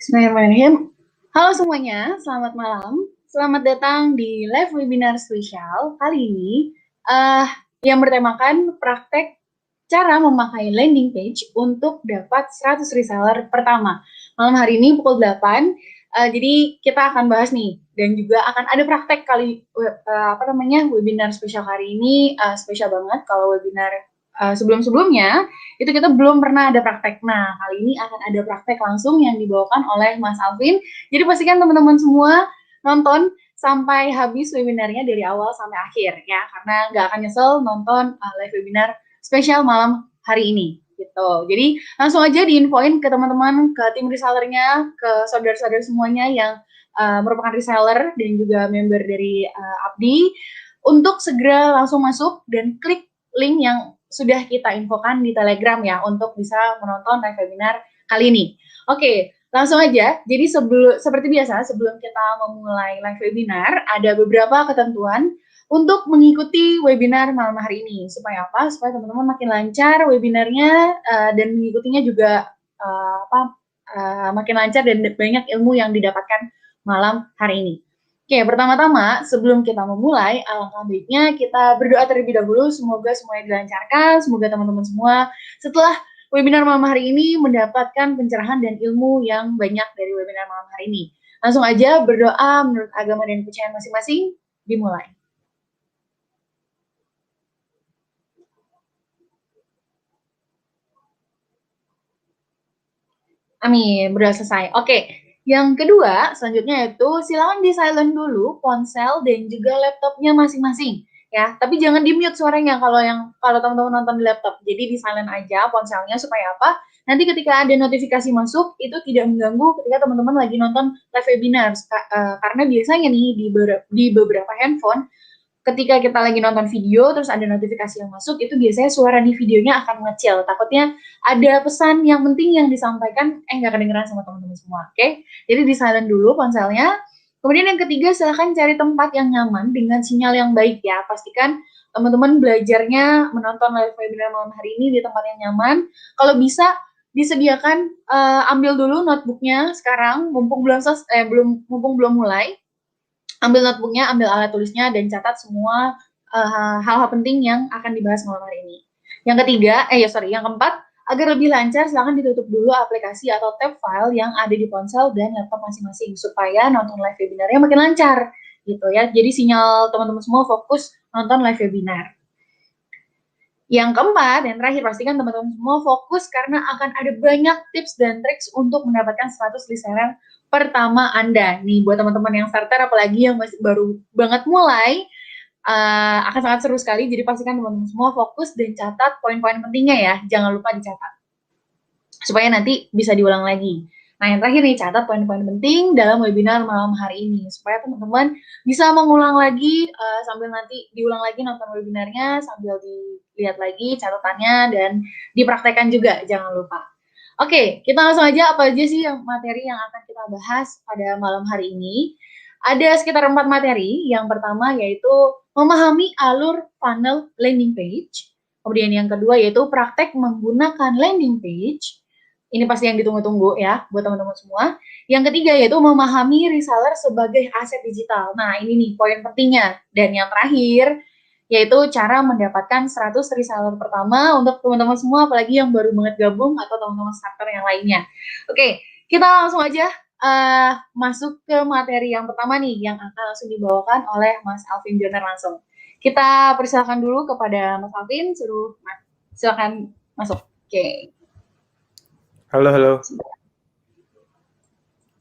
Bismillahirrahmanirrahim. Halo semuanya, selamat malam. Selamat datang di live webinar spesial kali ini yang bertemakan praktek cara memakai landing page untuk dapat 100 reseller pertama. Malam hari ini pukul 8. Jadi kita akan bahas nih dan juga akan ada praktek webinar spesial hari ini spesial banget kalau webinar sebelum-sebelumnya itu kita belum pernah ada praktek. Nah, kali ini akan ada praktek langsung yang dibawakan oleh Mas Alvin. Jadi pastikan teman-teman semua nonton sampai habis webinarnya dari awal sampai akhir ya, karena nggak akan nyesel nonton live webinar spesial malam hari ini. Gitu. Jadi langsung aja diinfoin ke teman-teman, ke tim resellernya, ke saudara-saudara semuanya yang merupakan reseller dan juga member dari Abdi untuk segera langsung masuk dan klik link yang sudah kita infokan di Telegram ya untuk bisa menonton live webinar kali ini. Oke, langsung aja. Jadi seperti biasa sebelum kita memulai live webinar ada beberapa ketentuan untuk mengikuti webinar malam hari ini. Supaya apa? Supaya teman-teman makin lancar webinarnya dan mengikutinya juga makin lancar dan banyak ilmu yang didapatkan malam hari ini. Oke, pertama-tama sebelum kita memulai, alangkah baiknya kita berdoa terlebih dahulu, semoga semuanya dilancarkan, semoga teman-teman semua setelah webinar malam hari ini mendapatkan pencerahan dan ilmu yang banyak dari webinar malam hari ini. Langsung aja berdoa menurut agama dan kepercayaan masing-masing, dimulai. Amin, berdoa selesai. Oke. Yang kedua, selanjutnya itu silakan di silent dulu ponsel dan juga laptopnya masing-masing ya. Tapi jangan di mute suaranya kalau teman-teman nonton di laptop. Jadi di silent aja ponselnya supaya apa? Nanti ketika ada notifikasi masuk itu tidak mengganggu ketika teman-teman lagi nonton live webinar. Karena biasanya nih di beberapa handphone ketika kita lagi nonton video terus ada notifikasi yang masuk itu biasanya suara di videonya akan mengecil, takutnya ada pesan yang penting yang disampaikan nggak kedengeran sama teman-teman semua. Oke, jadi di silent dulu ponselnya. Kemudian yang ketiga silahkan cari tempat yang nyaman dengan sinyal yang baik ya, pastikan teman-teman belajarnya menonton live webinar malam hari ini di tempat yang nyaman. Kalau bisa disediakan ambil dulu notebooknya sekarang mumpung belum mulai. Ambil notebooknya, ambil alat tulisnya, dan catat semua hal-hal penting yang akan dibahas malam hari ini. Yang keempat, agar lebih lancar, silahkan ditutup dulu aplikasi atau tab file yang ada di ponsel dan laptop masing-masing, supaya nonton live webinarnya makin lancar, gitu ya. Jadi sinyal teman-teman semua fokus nonton live webinar. Yang keempat, dan terakhir, pastikan teman-teman semua fokus karena akan ada banyak tips dan triks untuk mendapatkan 100 reseller pertama Anda. Nih, buat teman-teman yang starter, apalagi yang masih baru banget mulai, akan sangat seru sekali. Jadi pastikan teman-teman semua fokus dan catat poin-poin pentingnya ya. Jangan lupa dicatat. Supaya nanti bisa diulang lagi. Nah, yang terakhir nih, catat poin-poin penting dalam webinar malam hari ini. Supaya teman-teman bisa mengulang lagi, sambil nanti diulang lagi nonton webinarnya, sambil dilihat lagi catatannya, dan dipraktekkan juga, jangan lupa. Oke, kita langsung aja apa aja sih materi yang akan kita bahas pada malam hari ini. Ada sekitar 4 materi. Yang pertama yaitu memahami alur funnel landing page. Kemudian yang kedua yaitu praktek menggunakan landing page. Ini pasti yang ditunggu-tunggu ya buat teman-teman semua. Yang ketiga yaitu memahami reseller sebagai aset digital. Nah, ini nih poin pentingnya. Dan yang terakhir yaitu cara mendapatkan 100 reseller pertama untuk teman-teman semua, apalagi yang baru banget gabung atau teman-teman starter yang lainnya. Oke, kita langsung aja masuk ke materi yang pertama nih, yang akan langsung dibawakan oleh Mas Alvin Joner langsung. Kita persilakan dulu kepada Mas Alvin, silakan masuk. Oke. Halo.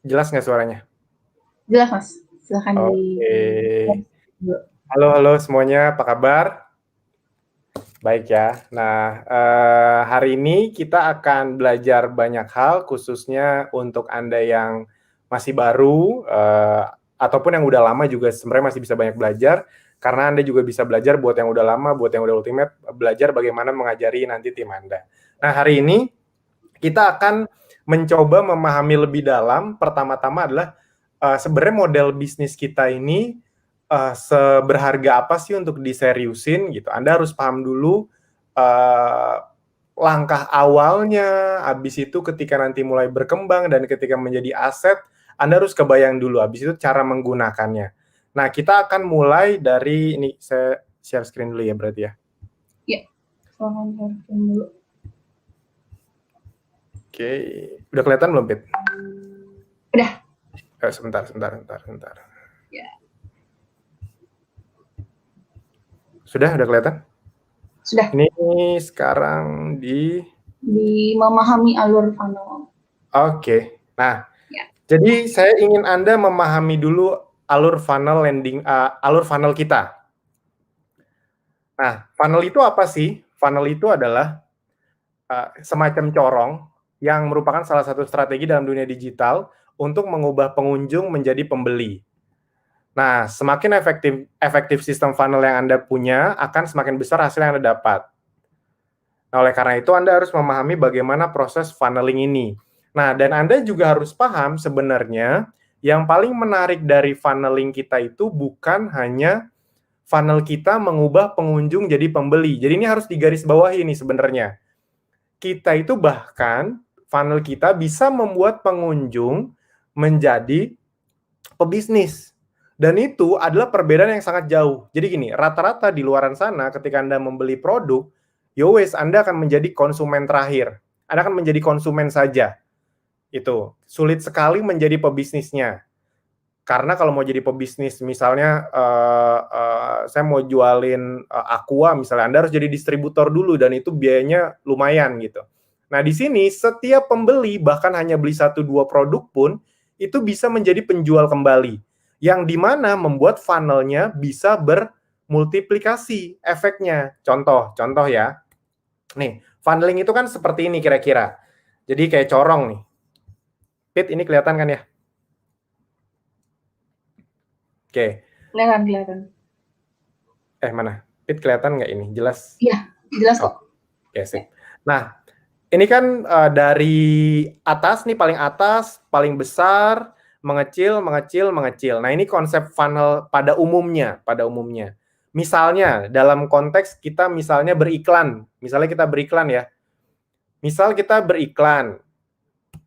Jelas nggak suaranya? Jelas, Mas. Silakan. Oke. Halo semuanya, apa kabar? Baik ya. Nah, hari ini kita akan belajar banyak hal, khususnya untuk Anda yang masih baru, ataupun yang udah lama juga sebenarnya masih bisa banyak belajar, karena Anda juga bisa belajar buat yang udah lama, buat yang udah ultimate, belajar bagaimana mengajari nanti tim Anda. Nah, hari ini kita akan mencoba memahami lebih dalam. Pertama-tama adalah sebenarnya model bisnis kita ini seberharga apa sih untuk diseriusin gitu. Anda harus paham dulu langkah awalnya, habis itu ketika nanti mulai berkembang dan ketika menjadi aset, Anda harus kebayang dulu, habis itu cara menggunakannya. Nah, kita akan mulai dari ini, saya share screen dulu ya berarti ya. Iya, share screen dulu. Oke, udah kelihatan belum, Pit? Udah. Sebentar. Ya. Sudah kelihatan? Sudah. Ini sekarang di memahami alur funnel. Oke. Nah, jadi saya ingin Anda memahami dulu alur funnel alur funnel kita. Nah, funnel itu apa sih? Funnel itu adalah semacam corong yang merupakan salah satu strategi dalam dunia digital untuk mengubah pengunjung menjadi pembeli. Nah, semakin efektif sistem funnel yang Anda punya, akan semakin besar hasil yang Anda dapat. Nah, oleh karena itu Anda harus memahami bagaimana proses funneling ini. Nah, dan Anda juga harus paham sebenarnya yang paling menarik dari funneling kita itu bukan hanya funnel kita mengubah pengunjung jadi pembeli. Jadi ini harus digarisbawahi nih sebenarnya. Kita itu bahkan funnel kita bisa membuat pengunjung menjadi pebisnis. Dan itu adalah perbedaan yang sangat jauh. Jadi gini, rata-rata di luaran sana ketika Anda membeli produk, yowes Anda akan menjadi konsumen terakhir. Anda akan menjadi konsumen saja. Itu sulit sekali menjadi pebisnisnya. Karena kalau mau jadi pebisnis, misalnya saya mau jualin Aqua, misalnya Anda harus jadi distributor dulu dan itu biayanya lumayan gitu. Nah di sini setiap pembeli bahkan hanya beli 1-2 produk pun itu bisa menjadi penjual kembali. Yang dimana membuat funnelnya bisa bermultiplikasi efeknya. Contoh ya. Nih, funneling itu kan seperti ini kira-kira. Jadi kayak corong nih. Pit, ini kelihatan kan ya? Oke. Kelihatan. Mana? Pit, kelihatan nggak ini? Jelas? Iya, jelas kok. Oke, sip. Nah, ini kan dari atas nih, paling atas, paling besar, mengecil. Nah, ini konsep funnel pada umumnya. Misalnya, dalam konteks kita misalnya beriklan. Misalnya kita beriklan ya. Misal kita beriklan.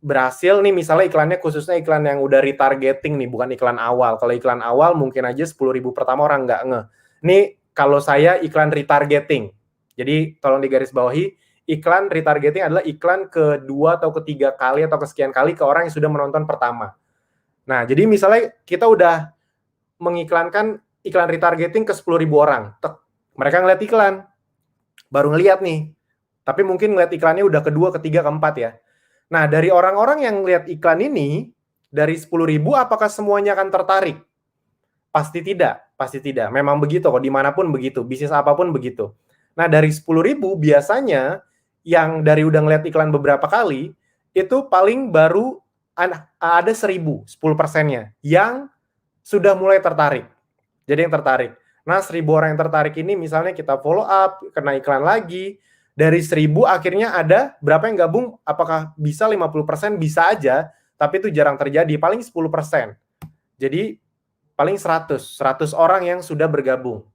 Berhasil nih, misalnya iklannya khususnya iklan yang udah retargeting nih, bukan iklan awal. Kalau iklan awal mungkin aja 10.000 pertama orang nggak ngeh. Ini kalau saya iklan retargeting. Jadi tolong digarisbawahi, iklan retargeting adalah iklan kedua atau ketiga kali atau kesekian kali ke orang yang sudah menonton pertama. Nah, jadi misalnya kita udah mengiklankan iklan retargeting ke 10.000 orang. Mereka ngeliat iklan, baru ngeliat nih. Tapi mungkin ngeliat iklannya udah kedua, ketiga, keempat ya. Nah, dari orang-orang yang lihat iklan ini, dari 10.000, apakah semuanya akan tertarik? Pasti tidak. Memang begitu kok, dimanapun begitu. Bisnis apapun begitu. Nah, dari 10.000, biasanya yang dari udah ngeliat iklan beberapa kali, itu paling baru ada 1.000, 10%-nya, yang sudah mulai tertarik. Jadi yang tertarik. Nah, 1.000 orang yang tertarik ini, misalnya kita follow up, kena iklan lagi, dari 1.000 akhirnya ada berapa yang gabung, apakah bisa 50%? Bisa aja, tapi itu jarang terjadi, paling 10%. Jadi paling 100 orang yang sudah bergabung.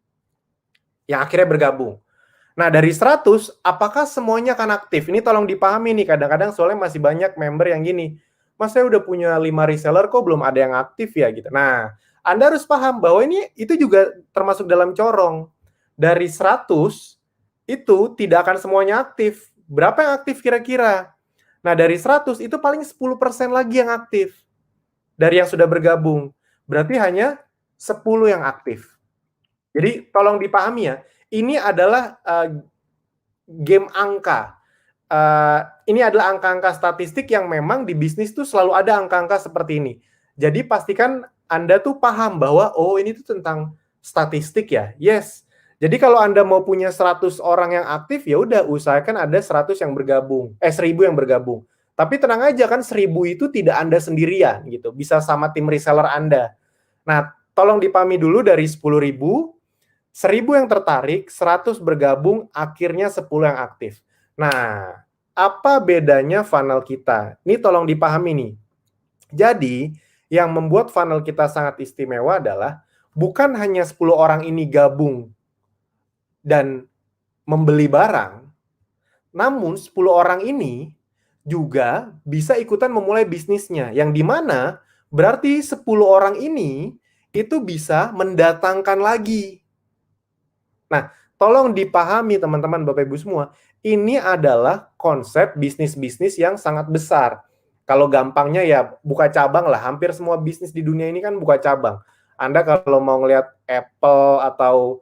Yang akhirnya bergabung. Nah, dari 100, apakah semuanya akan aktif? Ini tolong dipahami nih, kadang-kadang soalnya masih banyak member yang gini, Mas saya udah punya 5 reseller kok belum ada yang aktif ya gitu. Nah, Anda harus paham bahwa itu juga termasuk dalam corong. Dari 100, itu tidak akan semuanya aktif. Berapa yang aktif kira-kira? Nah, dari 100 itu paling 10% lagi yang aktif. Dari yang sudah bergabung. Berarti hanya 10 yang aktif. Jadi tolong dipahami ya, ini adalah game angka. Ini adalah angka-angka statistik yang memang di bisnis tuh selalu ada angka-angka seperti ini. Jadi pastikan Anda tuh paham bahwa ini tuh tentang statistik ya. Yes. Jadi kalau Anda mau punya 100 orang yang aktif, ya udah usahakan ada 100 yang bergabung, 1.000 yang bergabung. Tapi tenang aja kan 1.000 itu tidak Anda sendirian gitu, bisa sama tim reseller Anda. Nah, tolong dipahami dulu dari 10.000, 1.000 yang tertarik, 100 bergabung, akhirnya 10 yang aktif. Nah, apa bedanya funnel kita? Ini tolong dipahami nih. Jadi, yang membuat funnel kita sangat istimewa adalah bukan hanya 10 orang ini gabung dan membeli barang. namun 10 orang ini juga bisa ikutan memulai bisnisnya, yang dimana berarti 10 orang ini itu bisa mendatangkan lagi. Nah, tolong dipahami teman-teman Bapak Ibu semua, ini adalah konsep bisnis-bisnis yang sangat besar. Kalau gampangnya ya buka cabang lah, hampir semua bisnis di dunia ini kan buka cabang. Anda kalau mau ngelihat Apple atau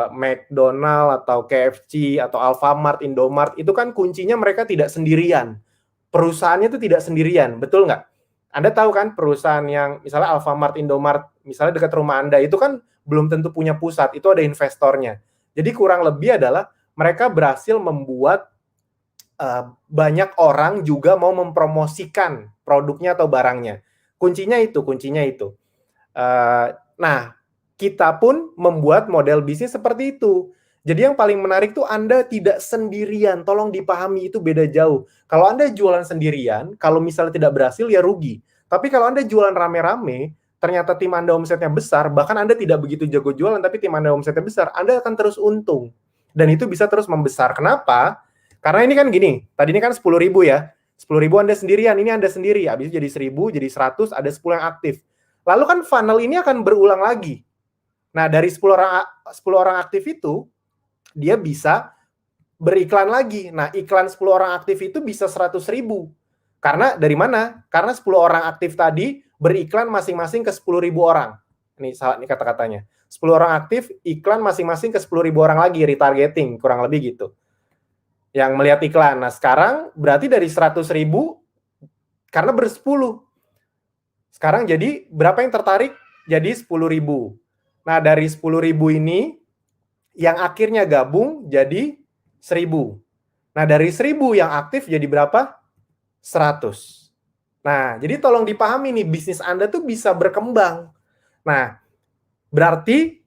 McDonald atau KFC atau Alfamart, Indomart, itu kan kuncinya mereka tidak sendirian. Perusahaannya itu tidak sendirian, betul nggak? Anda tahu kan perusahaan yang misalnya Alfamart, Indomart, misalnya dekat rumah Anda, itu kan belum tentu punya pusat, itu ada investornya. Jadi kurang lebih adalah mereka berhasil membuat banyak orang juga mau mempromosikan produknya atau barangnya. Kuncinya itu. Nah, kita pun membuat model bisnis seperti itu. Jadi yang paling menarik tuh Anda tidak sendirian. Tolong dipahami, itu beda jauh. Kalau Anda jualan sendirian, kalau misalnya tidak berhasil ya rugi. Tapi kalau Anda jualan rame-rame, ternyata tim Anda omsetnya besar, bahkan Anda tidak begitu jago jualan, tapi tim Anda omsetnya besar, Anda akan terus untung. Dan itu bisa terus membesar. Kenapa? Karena ini kan gini, tadi ini kan 10.000 ya. 10.000 Anda sendirian, ini Anda sendiri. Habis itu jadi 1.000, jadi 100, ada 10 yang aktif. Lalu kan funnel ini akan berulang lagi. Nah, dari 10 orang aktif itu, dia bisa beriklan lagi. Nah, iklan 10 orang aktif itu bisa 100.000. Karena dari mana? Karena 10 orang aktif tadi beriklan masing-masing ke 10.000 orang. Ini salah nih kata-katanya. 10 orang aktif, iklan masing-masing ke 10.000 orang lagi, retargeting, kurang lebih gitu. Yang melihat iklan. Nah, sekarang berarti dari 100.000, karena bersepuluh. Sekarang jadi berapa yang tertarik? Jadi 10.000. Nah, dari 10.000 ini, yang akhirnya gabung jadi 1.000. Nah, dari 1.000 yang aktif jadi berapa? 100. Nah, jadi tolong dipahami nih, bisnis Anda tuh bisa berkembang. Nah, berarti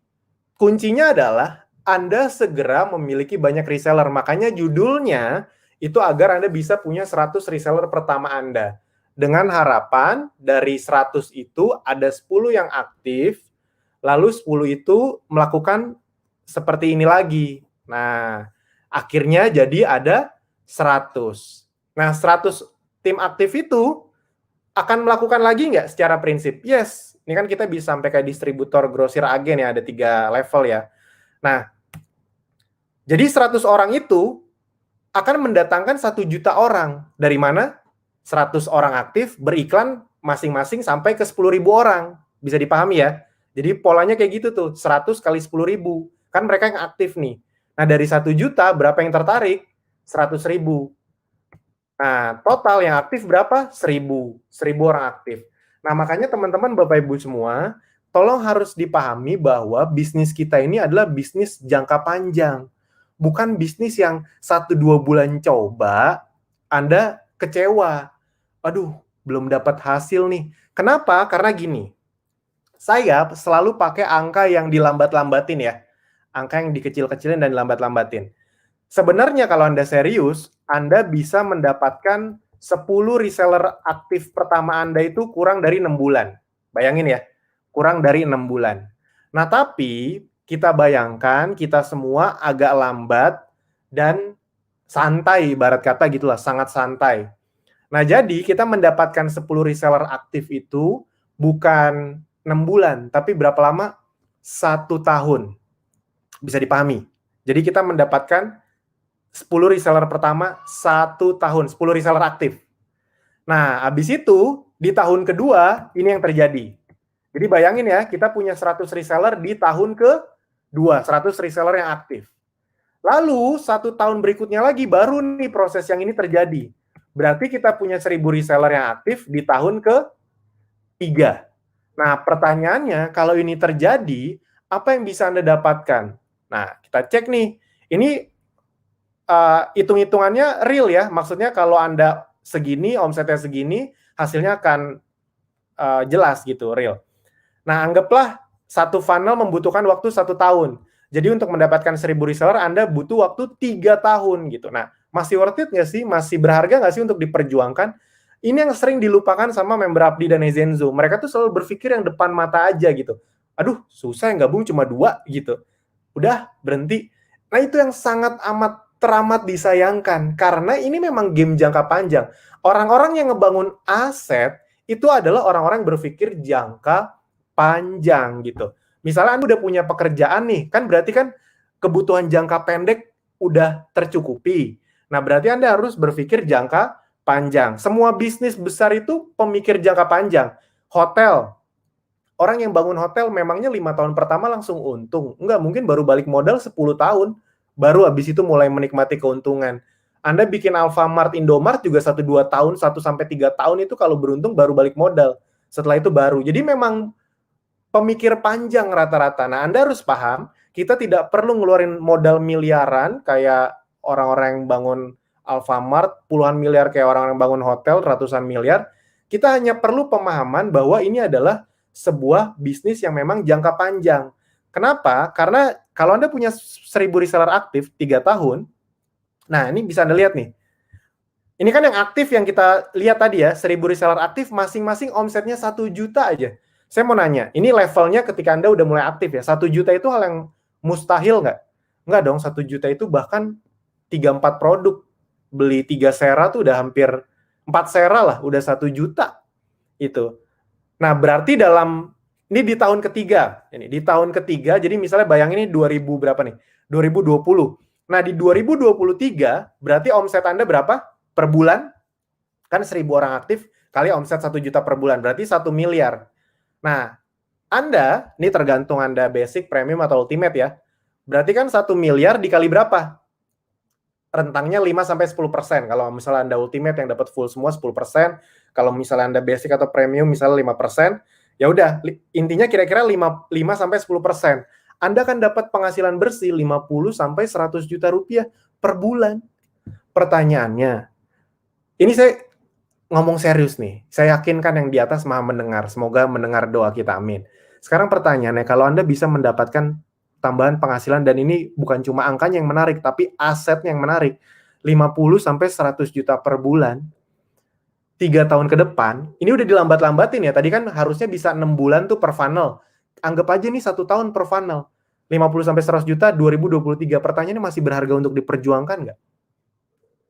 kuncinya adalah Anda segera memiliki banyak reseller. Makanya judulnya itu agar Anda bisa punya 100 reseller pertama Anda. Dengan harapan dari 100 itu ada 10 yang aktif, lalu 10 itu melakukan seperti ini lagi. Nah, akhirnya jadi ada 100. Nah, 100 tim aktif itu akan melakukan lagi nggak secara prinsip? Yes. Ini kan kita bisa sampai kayak distributor, grosir, agen ya, ada 3 level ya. Nah, jadi 100 orang itu akan mendatangkan 1 juta orang. Dari mana? 100 orang aktif beriklan masing-masing sampai ke 10.000 orang. Bisa dipahami ya? Jadi polanya kayak gitu tuh, 100 kali 10.000. Kan mereka yang aktif nih. Nah, dari 1 juta, berapa yang tertarik? 100.000. Nah, total yang aktif berapa? 1.000 orang aktif. Nah, makanya teman-teman Bapak Ibu semua, tolong harus dipahami bahwa bisnis kita ini adalah bisnis jangka panjang. Bukan bisnis yang 1-2 bulan coba, Anda kecewa. Aduh, belum dapat hasil nih. Kenapa? Karena gini, saya selalu pakai angka yang dilambat-lambatin ya. Angka yang dikecil-kecilin dan dilambat-lambatin. Sebenarnya kalau Anda serius, Anda bisa mendapatkan 10 reseller aktif pertama Anda itu kurang dari 6 bulan. Bayangin ya, kurang dari 6 bulan. Nah, tapi kita bayangkan kita semua agak lambat dan santai, ibarat kata gitulah, sangat santai. Nah, jadi kita mendapatkan 10 reseller aktif itu bukan 6 bulan, tapi berapa lama? 1 tahun. Bisa dipahami. Jadi kita mendapatkan 10 reseller pertama 1 tahun, 10 reseller aktif. Nah, habis itu di tahun kedua ini yang terjadi. Jadi bayangin ya, kita punya 100 reseller di tahun kedua, 100 reseller yang aktif. Lalu 1 tahun berikutnya lagi baru nih proses yang ini terjadi. Berarti kita punya 1.000 reseller yang aktif di tahun ke-3. Nah, pertanyaannya, kalau ini terjadi, apa yang bisa Anda dapatkan? Nah, kita cek nih. Ini hitung-hitungannya real ya. Maksudnya kalau Anda segini, omsetnya segini, hasilnya akan jelas gitu, real. Nah, anggaplah satu funnel membutuhkan waktu 1 tahun. Jadi untuk mendapatkan 1.000 reseller, Anda butuh waktu 3 tahun gitu. Nah, masih worth it nggak sih? Masih berharga nggak sih untuk diperjuangkan? Ini yang sering dilupakan sama member Abdi dan Ezenzo. Mereka tuh selalu berpikir yang depan mata aja gitu. Aduh, susah yang gabung cuma 2 gitu. Udah, berhenti. Nah, itu yang sangat amat teramat disayangkan karena ini memang game jangka panjang. Orang-orang yang ngebangun aset itu adalah orang-orang yang berpikir jangka panjang gitu. Misalnya Anda udah punya pekerjaan nih, kan berarti kan kebutuhan jangka pendek udah tercukupi. Nah, berarti Anda harus berpikir jangka panjang. Semua bisnis besar itu pemikir jangka panjang. Hotel, orang yang bangun hotel memangnya 5 tahun pertama langsung untung. Enggak, mungkin baru balik modal 10 tahun. Baru habis itu mulai menikmati keuntungan. Anda bikin Alfamart, Indomart juga 1-2 tahun, 1-3 tahun itu kalau beruntung baru balik modal. Setelah itu baru. Jadi memang pemikir panjang rata-rata. Nah, Anda harus paham, kita tidak perlu ngeluarin modal miliaran kayak orang-orang yang bangun Alfamart, puluhan miliar kayak orang-orang yang bangun hotel, ratusan miliar. Kita hanya perlu pemahaman bahwa ini adalah sebuah bisnis yang memang jangka panjang. Kenapa? Karena kalau Anda punya 1.000 reseller aktif 3 tahun, nah ini bisa Anda lihat nih. Ini kan yang aktif yang kita lihat tadi ya, 1.000 reseller aktif masing-masing omsetnya 1 juta aja. Saya mau nanya, ini levelnya ketika Anda udah mulai aktif ya, 1 juta itu hal yang mustahil nggak? Nggak dong, 1 juta itu bahkan 3-4 produk. Beli 3 sera tuh udah hampir 4 sera lah, udah 1 juta. Itu. Nah, berarti ini di tahun ketiga. Ini di tahun ketiga, jadi misalnya bayangin ini 2000 berapa nih? 2020. Nah, di 2023, berarti omset Anda berapa per bulan? Kan 1.000 orang aktif, kali omset 1 juta per bulan, berarti 1 miliar. Nah, Anda, ini tergantung Anda basic, premium, atau ultimate ya. Berarti kan 1 miliar dikali berapa? Rentangnya 5-10%. Kalau misalnya Anda ultimate yang dapat full semua 10%. Kalau misalnya Anda basic atau premium misalnya 5%. Ya udah, intinya kira-kira 5-10%. Anda akan dapat penghasilan bersih 50-100 juta rupiah per bulan. Pertanyaannya, ini saya ngomong serius nih, saya yakin kan yang di atas maha mendengar, semoga mendengar doa kita, amin. Sekarang pertanyaannya, kalau Anda bisa mendapatkan tambahan penghasilan, dan ini bukan cuma angkanya yang menarik, tapi asetnya yang menarik, 50-100 juta per bulan, 3 tahun ke depan, ini udah dilambat-lambatin ya, tadi kan harusnya bisa 6 bulan tuh per funnel, anggap aja nih 1 tahun per funnel, 50-100 juta 2023, pertanyaannya masih berharga untuk diperjuangkan nggak?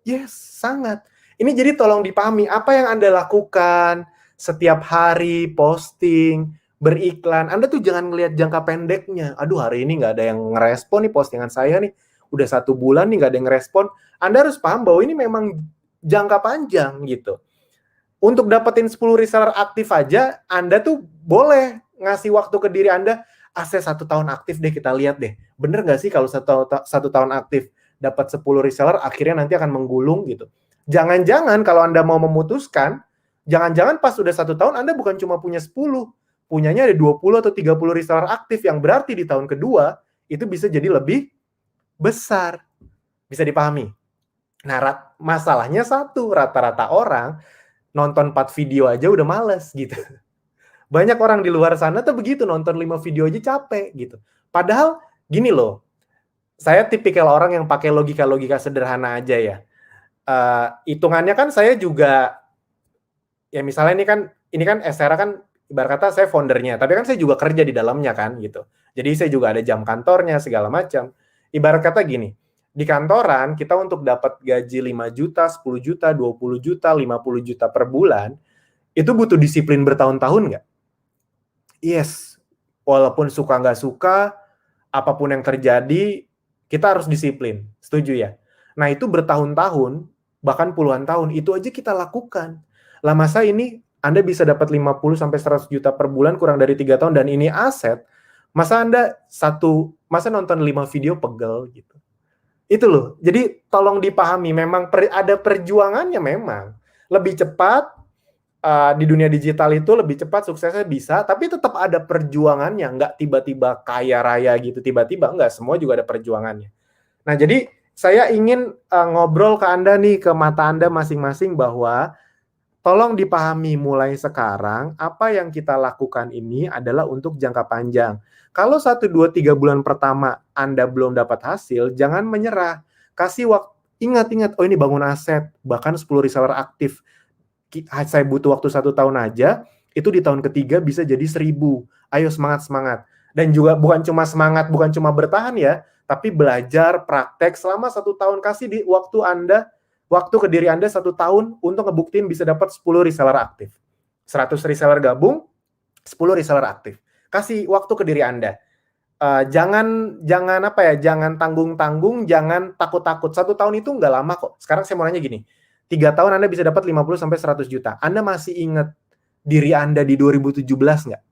Yes, sangat. Ini jadi tolong dipahami, apa yang Anda lakukan setiap hari, posting, beriklan, Anda tuh jangan ngelihat jangka pendeknya. Aduh, hari ini nggak ada yang ngerespon nih postingan saya nih, udah 1 bulan nih nggak ada yang ngerespon. Anda harus paham bahwa ini memang jangka panjang gitu. Untuk dapetin 10 reseller aktif aja, Anda tuh boleh ngasih waktu ke diri Anda, saya 1 tahun aktif deh, kita lihat deh. Bener nggak sih kalau 1 tahun aktif dapat 10 reseller, akhirnya nanti akan menggulung gitu. Jangan-jangan kalau Anda mau memutuskan, jangan-jangan pas udah 1 tahun Anda bukan cuma punya 10, punyanya ada 20 atau 30 reseller aktif, yang berarti di tahun kedua itu bisa jadi lebih besar. Bisa dipahami? Nah, masalahnya satu, rata-rata orang nonton 4 video aja udah males gitu. Banyak orang di luar sana tuh begitu, nonton 5 video aja capek gitu. Padahal gini loh, saya tipikal orang yang pakai logika-logika sederhana aja ya. Hitungannya kan saya juga, ya misalnya ini kan Estera kan ibarat kata saya foundernya, tapi kan saya juga kerja di dalamnya kan gitu. Jadi saya juga ada jam kantornya segala macam. Ibarat kata gini, di kantoran kita untuk dapat gaji 5 juta, 10 juta, 20 juta, 50 juta per bulan, itu butuh disiplin bertahun-tahun nggak? Yes, walaupun suka nggak suka, apapun yang terjadi, kita harus disiplin. Setuju ya? Nah, itu bertahun-tahun, bahkan puluhan tahun, itu aja kita lakukan. Lah masa ini Anda bisa dapat 50-100 juta per bulan kurang dari 3 tahun, dan ini aset, masa Anda nonton 5 video pegel gitu. Itu loh. Jadi tolong dipahami, memang ada perjuangannya memang. Lebih cepat, di dunia digital itu lebih cepat suksesnya bisa, tapi tetap ada perjuangannya, nggak tiba-tiba kaya raya gitu, tiba-tiba, nggak, semua juga ada perjuangannya. Nah, jadi saya ingin ngobrol ke Anda nih, ke mata Anda masing-masing, bahwa tolong dipahami mulai sekarang, apa yang kita lakukan ini adalah untuk jangka panjang. Kalau 1, 2, 3 bulan pertama Anda belum dapat hasil, jangan menyerah. Kasih waktu, ingat-ingat, oh ini bangun aset, bahkan 10 reseller aktif. Saya butuh waktu 1 tahun aja, itu di tahun ketiga bisa jadi 1.000. Ayo semangat-semangat. Dan juga bukan cuma semangat, bukan cuma bertahan ya, tapi belajar, praktek selama 1 tahun. Kasih di waktu ke diri Anda 1 tahun untuk ngebuktiin bisa dapat 10 reseller aktif. 100 reseller gabung, 10 reseller aktif. Kasih waktu ke diri Anda. Jangan tanggung-tanggung, jangan takut-takut. 1 tahun itu nggak lama kok. Sekarang saya mau nanya gini, 3 tahun Anda bisa dapat 50-100 juta. Anda masih ingat diri Anda di 2017 nggak?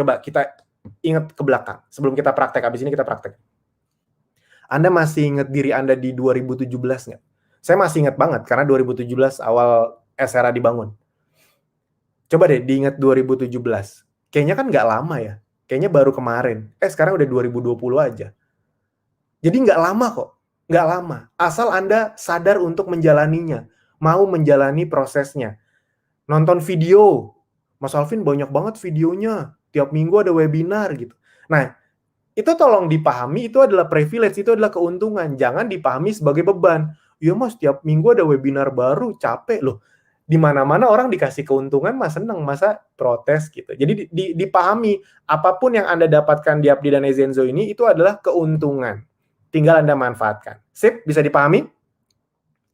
Coba kita ingat ke belakang. Sebelum kita praktek, habis ini kita praktek. Anda masih ingat diri Anda di 2017 nggak? Saya masih ingat banget, karena 2017 awal SRA dibangun. Coba deh diingat 2017. Kayaknya kan nggak lama ya. Kayaknya baru kemarin. Sekarang udah 2020 aja. Jadi nggak lama kok. Nggak lama. Asal Anda sadar untuk menjalaninya. Mau menjalani prosesnya. Nonton video. Mas Alvin banyak banget videonya. Tiap minggu ada webinar gitu. Nah, itu tolong dipahami, itu adalah privilege, itu adalah keuntungan. Jangan dipahami sebagai beban. Ya mas, tiap minggu ada webinar baru, capek loh. Di mana-mana orang dikasih keuntungan, mas seneng, masa protes gitu. Jadi dipahami, apapun yang Anda dapatkan di Abdi dan Ezenzo ini, itu adalah keuntungan. Tinggal Anda manfaatkan. Sip, bisa dipahami?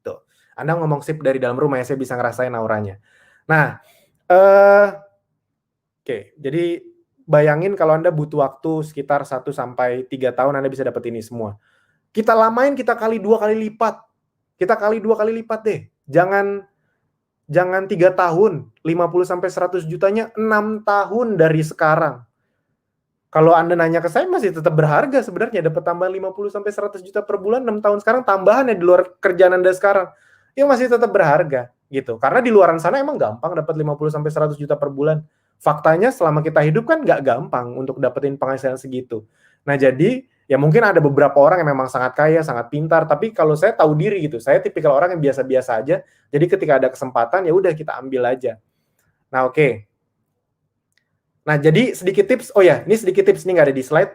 Tuh, Anda ngomong sip dari dalam rumah ya, saya bisa ngerasain auranya. Nah, oke, jadi bayangin kalau Anda butuh waktu sekitar 1-3 tahun Anda bisa dapat ini semua. Kita lamain, kita kali 2 kali lipat. Kita kali 2 kali lipat deh. Jangan 3 tahun, 50-100 jutanya 6 tahun dari sekarang. Kalau Anda nanya ke saya masih tetap berharga sebenarnya, dapat tambahan 50-100 juta per bulan 6 tahun sekarang, tambahan ya di luar kerjaan Anda sekarang. Ya masih tetap berharga gitu. Karena di luaran sana emang gampang dapat 50-100 juta per bulan. Faktanya selama kita hidup kan nggak gampang untuk dapetin penghasilan segitu. Nah jadi ya mungkin ada beberapa orang yang memang sangat kaya, sangat pintar, tapi kalau saya tahu diri gitu, saya tipikal orang yang biasa-biasa aja, jadi ketika ada kesempatan ya udah kita ambil aja. Nah oke. Nah jadi sedikit tips, ini sedikit tips, ini nggak ada di slide.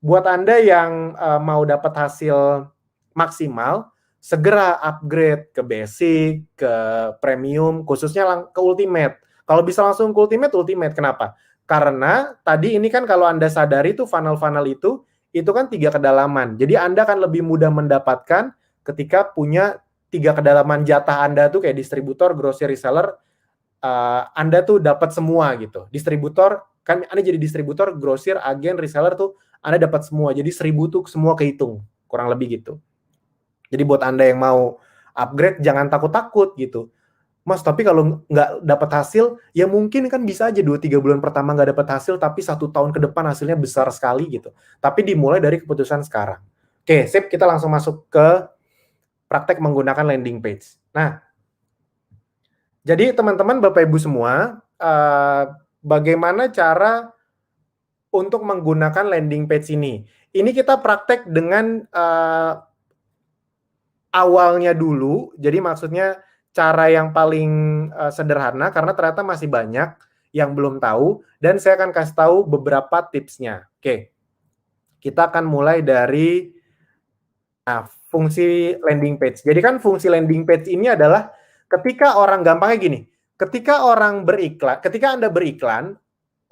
Buat Anda yang mau dapat hasil maksimal, segera upgrade ke basic, ke premium, khususnya ke ultimate. Kalau bisa langsung ke ultimate, kenapa? Karena tadi ini kan kalau Anda sadari tuh funnel-funnel itu kan 3 kedalaman. Jadi Anda akan lebih mudah mendapatkan ketika punya 3 kedalaman jatah Anda tuh kayak distributor, grosir, reseller, Anda tuh dapat semua gitu. Distributor, kan Anda jadi distributor, grosir, agen, reseller tuh Anda dapat semua. Jadi 1000 tuh semua kehitung, kurang lebih gitu. Jadi buat Anda yang mau upgrade, jangan takut-takut gitu. Mas, tapi kalau nggak dapat hasil, ya mungkin kan bisa aja 2-3 bulan pertama nggak dapat hasil, tapi 1 tahun ke depan hasilnya besar sekali gitu. Tapi dimulai dari keputusan sekarang. Oke, sip, kita langsung masuk ke praktek menggunakan landing page. Nah, jadi teman-teman, Bapak Ibu semua, bagaimana cara untuk menggunakan landing page ini? Ini kita praktek dengan awalnya dulu, jadi maksudnya cara yang paling sederhana, karena ternyata masih banyak yang belum tahu, dan saya akan kasih tahu beberapa tipsnya. Oke, kita akan mulai dari fungsi landing page. Jadi kan fungsi landing page ini adalah ketika orang, gampangnya gini, ketika Anda beriklan,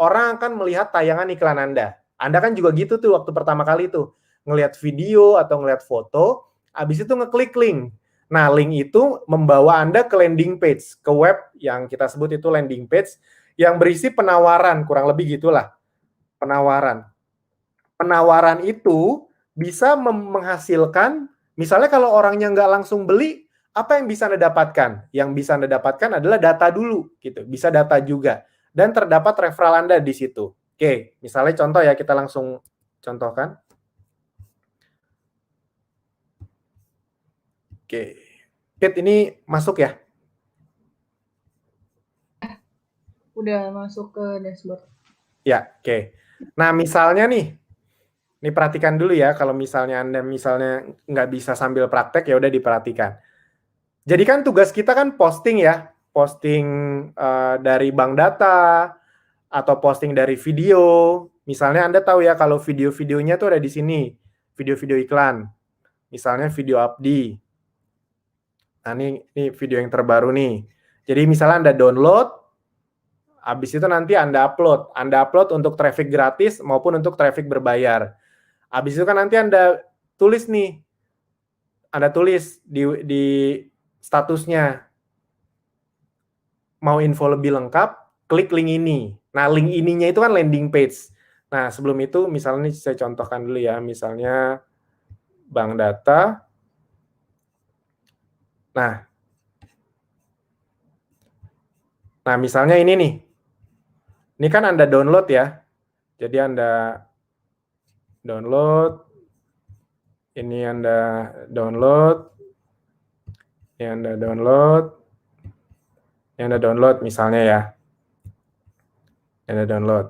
orang akan melihat tayangan iklan Anda. Anda kan juga gitu tuh waktu pertama kali tuh, ngelihat video atau ngelihat foto, habis itu ngeklik link. Nah, link itu membawa Anda ke landing page, ke web yang kita sebut itu landing page, yang berisi penawaran, kurang lebih gitulah, penawaran. Penawaran itu bisa menghasilkan, misalnya kalau orangnya nggak langsung beli, apa yang bisa Anda dapatkan? Yang bisa Anda dapatkan adalah data dulu, gitu. Bisa data juga. Dan terdapat referral Anda di situ. Oke, misalnya contoh ya, kita langsung contohkan. Oke, Pit, ini masuk ya? Udah masuk ke dashboard. Ya, oke. Nah, misalnya nih, ini perhatikan dulu ya, kalau misalnya Anda nggak bisa sambil praktek, ya udah diperhatikan. Jadi kan tugas kita kan posting ya, posting dari bank data, atau posting dari video. Misalnya Anda tahu ya, kalau video-videonya tuh ada di sini, video-video iklan. Misalnya video Abdi. Nah, ini video yang terbaru nih. Jadi misalnya Anda download, habis itu nanti Anda upload. Anda upload untuk traffic gratis maupun untuk traffic berbayar. Habis itu kan nanti Anda tulis nih, Anda tulis di statusnya, mau info lebih lengkap, klik link ini. Nah, link ininya itu kan landing page. Nah, sebelum itu misalnya saya contohkan dulu ya, misalnya bank data. Nah, misalnya ini nih. Ini kan Anda download ya. Jadi Anda download. Ini Anda download. Ini Anda download. Ini Anda download misalnya ya. Anda download.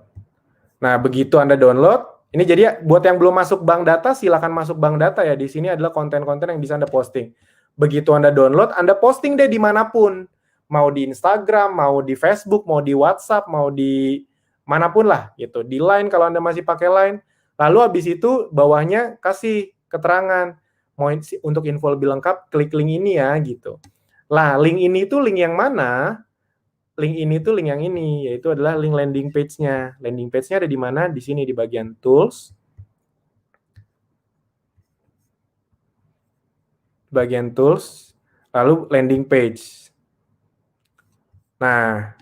Nah, begitu Anda download, ini jadi buat yang belum masuk bank data, silakan masuk bank data ya. Di sini adalah konten-konten yang bisa Anda posting. Begitu Anda download, Anda posting deh dimanapun. Mau di Instagram, mau di Facebook, mau di WhatsApp, mau di manapun lah gitu. Di Line kalau Anda masih pakai Line. Lalu habis itu bawahnya kasih keterangan. Mau untuk info lebih lengkap, klik link ini ya gitu. Lah, link ini tuh link yang mana? Link ini tuh link yang ini, yaitu adalah link landing page-nya. Landing page-nya ada di mana? Di sini di bagian tools. Bagian tools, lalu landing page. Nah,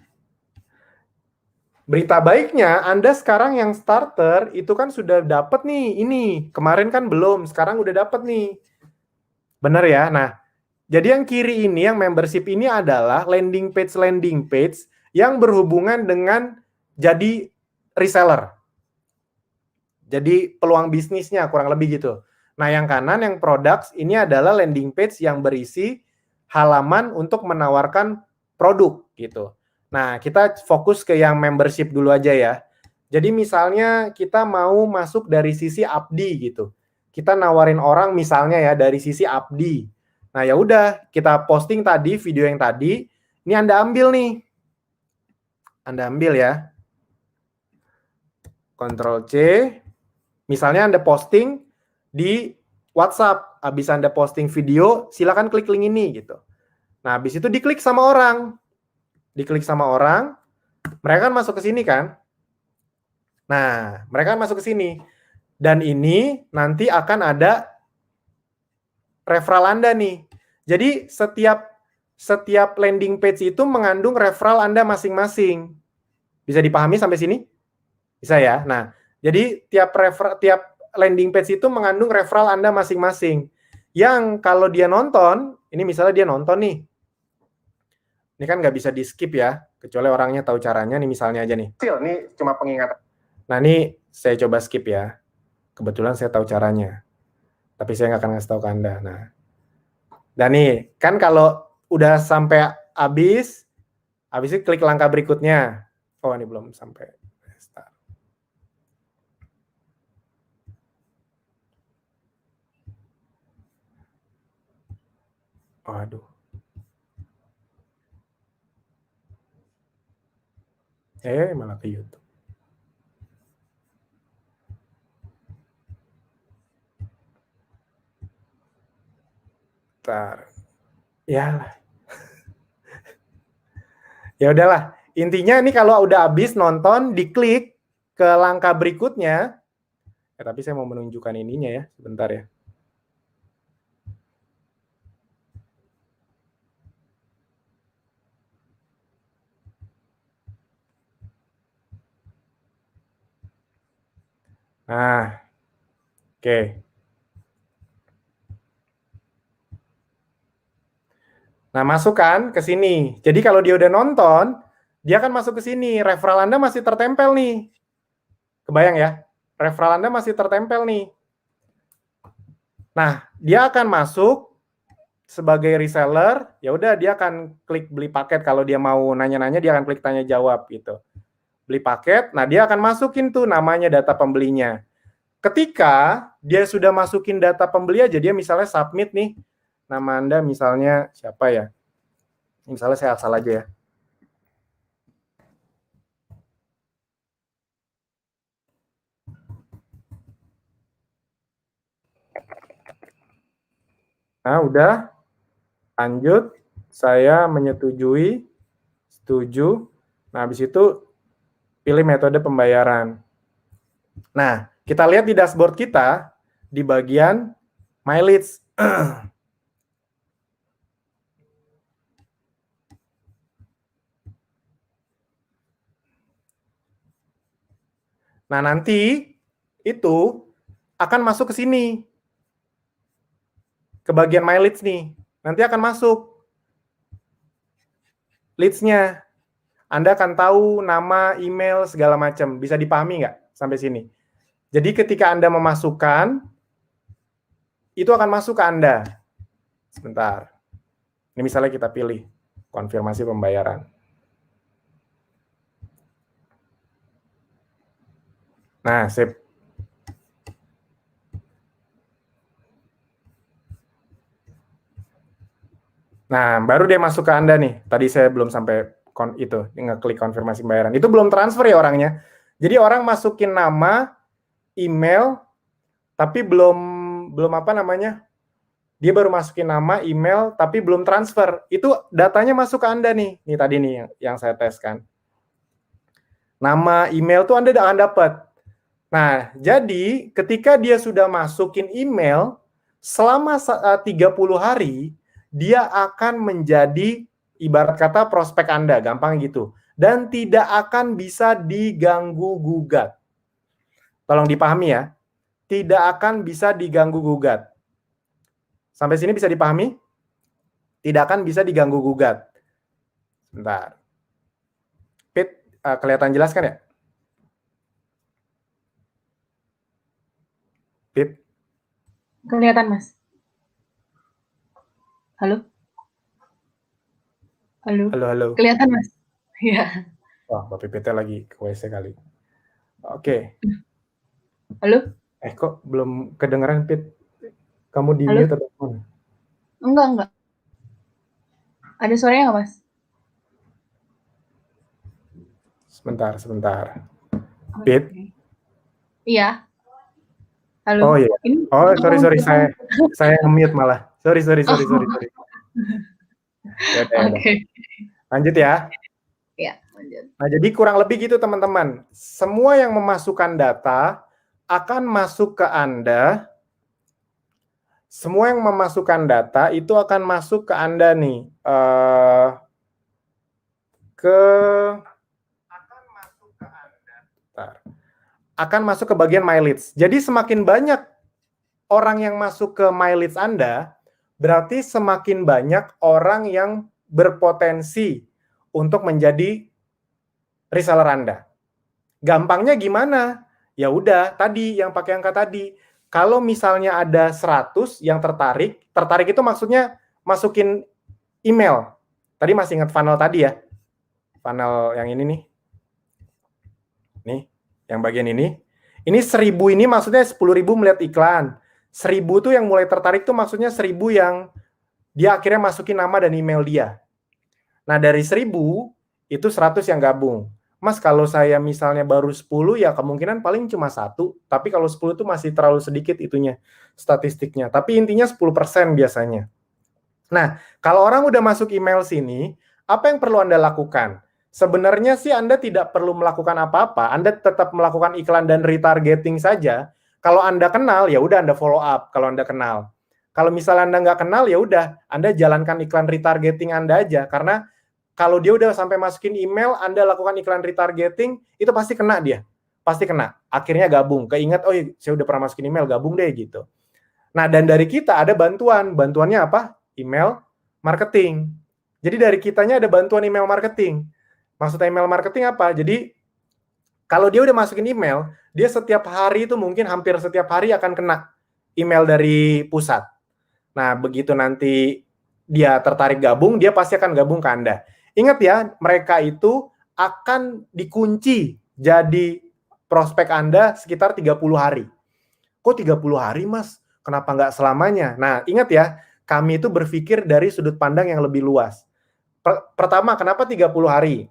berita baiknya Anda sekarang yang starter itu kan sudah dapat nih ini. Kemarin kan belum, sekarang udah dapat nih. Benar ya? Nah, jadi yang kiri ini, yang membership ini adalah landing page yang berhubungan dengan jadi reseller. Jadi peluang bisnisnya kurang lebih gitu. Nah, yang kanan, yang products, ini adalah landing page yang berisi halaman untuk menawarkan produk gitu. Nah, kita fokus ke yang membership dulu aja ya. Jadi misalnya kita mau masuk dari sisi abdi gitu. Kita nawarin orang misalnya ya dari sisi abdi. Nah, ya udah, kita posting tadi video yang tadi, ini Anda ambil nih. Anda ambil ya. Ctrl C. Misalnya Anda posting di WhatsApp, habis Anda posting video, silakan klik link ini gitu. Nah, habis itu diklik sama orang. Diklik sama orang, mereka kan masuk ke sini kan? Nah, mereka kan masuk ke sini. Dan ini nanti akan ada referral Anda nih. Jadi setiap landing page itu mengandung referral Anda masing-masing. Bisa dipahami sampai sini? Bisa ya? Nah, jadi tiap landing page itu mengandung referral Anda masing-masing. Yang kalau dia nonton, ini misalnya dia nonton nih. Ini kan nggak bisa di-skip ya, kecuali orangnya tahu caranya. Nih misalnya aja nih. Ini cuma pengingatan. Nah, ini saya coba skip ya. Kebetulan saya tahu caranya. Tapi saya nggak akan ngasih tahu ke Anda. Nah, dan nih, kan kalau udah sampai habis itu klik langkah berikutnya. Oh, ini belum sampai. Waduh. Malah ke YouTube. Bentar. Ya. Ya udahlah. Intinya ini kalau udah habis nonton, diklik ke langkah berikutnya. Tapi saya mau menunjukkan ininya ya, sebentar ya. Nah, oke. Nah, masuk kan ke sini. Jadi kalau dia udah nonton, dia akan masuk ke sini. Referral Anda masih tertempel nih. Kebayang ya? Referral Anda masih tertempel nih. Nah, dia akan masuk sebagai reseller. Ya udah, dia akan klik beli paket. Kalau dia mau nanya-nanya, dia akan klik tanya jawab gitu. Beli paket, nah dia akan masukin tuh namanya, data pembelinya. Ketika dia sudah masukin data pembeli aja, dia misalnya submit nih, nama Anda misalnya siapa ya? Misalnya saya asal aja ya. Nah, udah. Lanjut. Saya menyetujui. Setuju. Nah, habis itu pilih metode pembayaran. Nah, kita lihat di dashboard kita, di bagian My leads. Nah, nanti itu akan masuk ke sini. Ke bagian my leads nih. Nanti akan masuk leads-nya. Anda akan tahu nama, email, segala macam. Bisa dipahami nggak sampai sini? Jadi ketika Anda memasukkan, itu akan masuk ke Anda. Sebentar. Ini misalnya kita pilih konfirmasi pembayaran. Nah, sip. Nah, baru dia masuk ke Anda nih. Tadi saya belum sampai itu, ngeklik konfirmasi pembayaran. Itu belum transfer ya orangnya. Jadi orang masukin nama, email, tapi belum apa namanya? Dia baru masukin nama, email, tapi belum transfer. Itu datanya masuk ke Anda nih. Nih tadi nih yang saya tes kan. Nama, email tuh Anda akan dapat. Nah, jadi ketika dia sudah masukin email, selama 30 hari, dia akan menjadi ibarat kata prospek Anda, gampang gitu. Dan tidak akan bisa diganggu-gugat. Tolong dipahami ya, tidak akan bisa diganggu-gugat. Sampai sini bisa dipahami? Tidak akan bisa diganggu-gugat. Bentar. Pit, kelihatan jelas kan ya? Pit? Kelihatan, Mas. Halo? Halo? Halo. Kelihatan, Mas? Iya. Wah, Mbak PPT lagi ke WC kali. Oke. Halo? Kok belum kedengeran, Pit? Kamu di mute atau mana? Enggak. Ada suaranya nggak, Mas? Sebentar. Pit? Iya. Halo? Oh iya. Oh, sorry. Saya nge-mute malah. Sorry. Ya, Oke. Lanjut ya. Iya, lanjut. Nah, jadi kurang lebih gitu teman-teman. Semua yang memasukkan data akan masuk ke Anda. Semua yang memasukkan data itu akan masuk ke Anda nih. Akan masuk ke bagian My Leads. Jadi semakin banyak orang yang masuk ke My Leads Anda, berarti semakin banyak orang yang berpotensi untuk menjadi reseller Anda. Gampangnya gimana? Ya udah, tadi yang pakai angka tadi. Kalau misalnya ada 100 yang tertarik itu maksudnya masukin email. Tadi masih ingat funnel tadi ya? Funnel yang ini nih. Nih, yang bagian ini. Ini 1000 ini maksudnya 10.000 melihat iklan. 1000 tuh yang mulai tertarik tuh maksudnya 1000 yang dia akhirnya masukin nama dan email dia. Nah, dari 1000 itu 100 yang gabung. Mas, kalau saya misalnya baru 10 ya kemungkinan paling cuma 1, tapi kalau 10 itu masih terlalu sedikit itunya statistiknya. Tapi intinya 10% biasanya. Nah, kalau orang udah masuk email sini, apa yang perlu Anda lakukan? Sebenarnya sih Anda tidak perlu melakukan apa-apa, Anda tetap melakukan iklan dan retargeting saja. Kalau Anda kenal, ya udah Anda follow up kalau Anda kenal. Kalau misalnya Anda nggak kenal, ya udah Anda jalankan iklan retargeting Anda aja, karena kalau dia udah sampai masukin email, Anda lakukan iklan retargeting, itu pasti kena dia. Pasti kena. Akhirnya gabung. Keinget, oh iya, saya udah pernah masukin email, gabung deh gitu. Nah, dan dari kita ada bantuan. Bantuannya apa? Email marketing. Jadi dari kitanya ada bantuan email marketing. Maksudnya email marketing apa? Jadi kalau dia udah masukin email, dia setiap hari itu mungkin hampir setiap hari akan kena email dari pusat. Nah, begitu nanti dia tertarik gabung, dia pasti akan gabung ke Anda. Ingat ya, mereka itu akan dikunci jadi prospek Anda sekitar 30 hari. Kok 30 hari, Mas? Kenapa nggak selamanya? Nah, ingat ya, kami itu berpikir dari sudut pandang yang lebih luas. Pertama, kenapa 30 hari?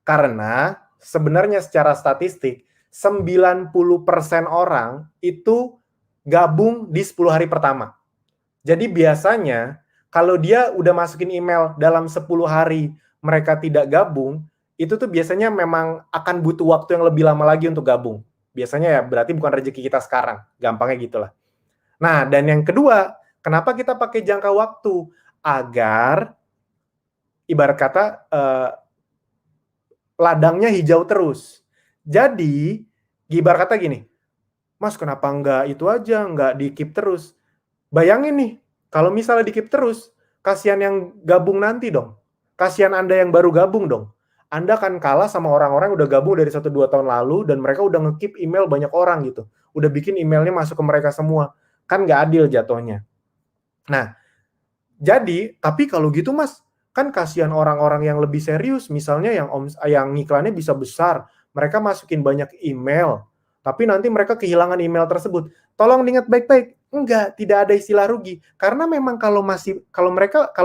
Karena sebenarnya secara statistik, 90% orang itu gabung di 10 hari pertama. Jadi biasanya kalau dia udah masukin email dalam 10 hari mereka tidak gabung, itu tuh biasanya memang akan butuh waktu yang lebih lama lagi untuk gabung. Biasanya ya berarti bukan rezeki kita sekarang, gampangnya gitulah. Nah, dan yang kedua, kenapa kita pakai jangka waktu? Agar ibarat kata ladangnya hijau terus. Jadi, ibarat kata gini, Mas kenapa nggak itu aja, nggak di-keep terus? Bayangin nih, kalau misalnya di-keep terus, kasihan yang gabung nanti dong. Kasihan Anda yang baru gabung dong. Anda akan kalah sama orang-orang yang udah gabung dari 1-2 tahun lalu, dan mereka udah nge-keep email banyak orang gitu. Udah bikin emailnya masuk ke mereka semua. Kan nggak adil jatuhnya. Nah, jadi, tapi kalau gitu Mas, kan kasihan orang-orang yang lebih serius, misalnya yang iklannya bisa besar, mereka masukin banyak email, tapi nanti mereka kehilangan email tersebut. Tolong diingat baik-baik, enggak, tidak ada istilah rugi. Karena memang kalau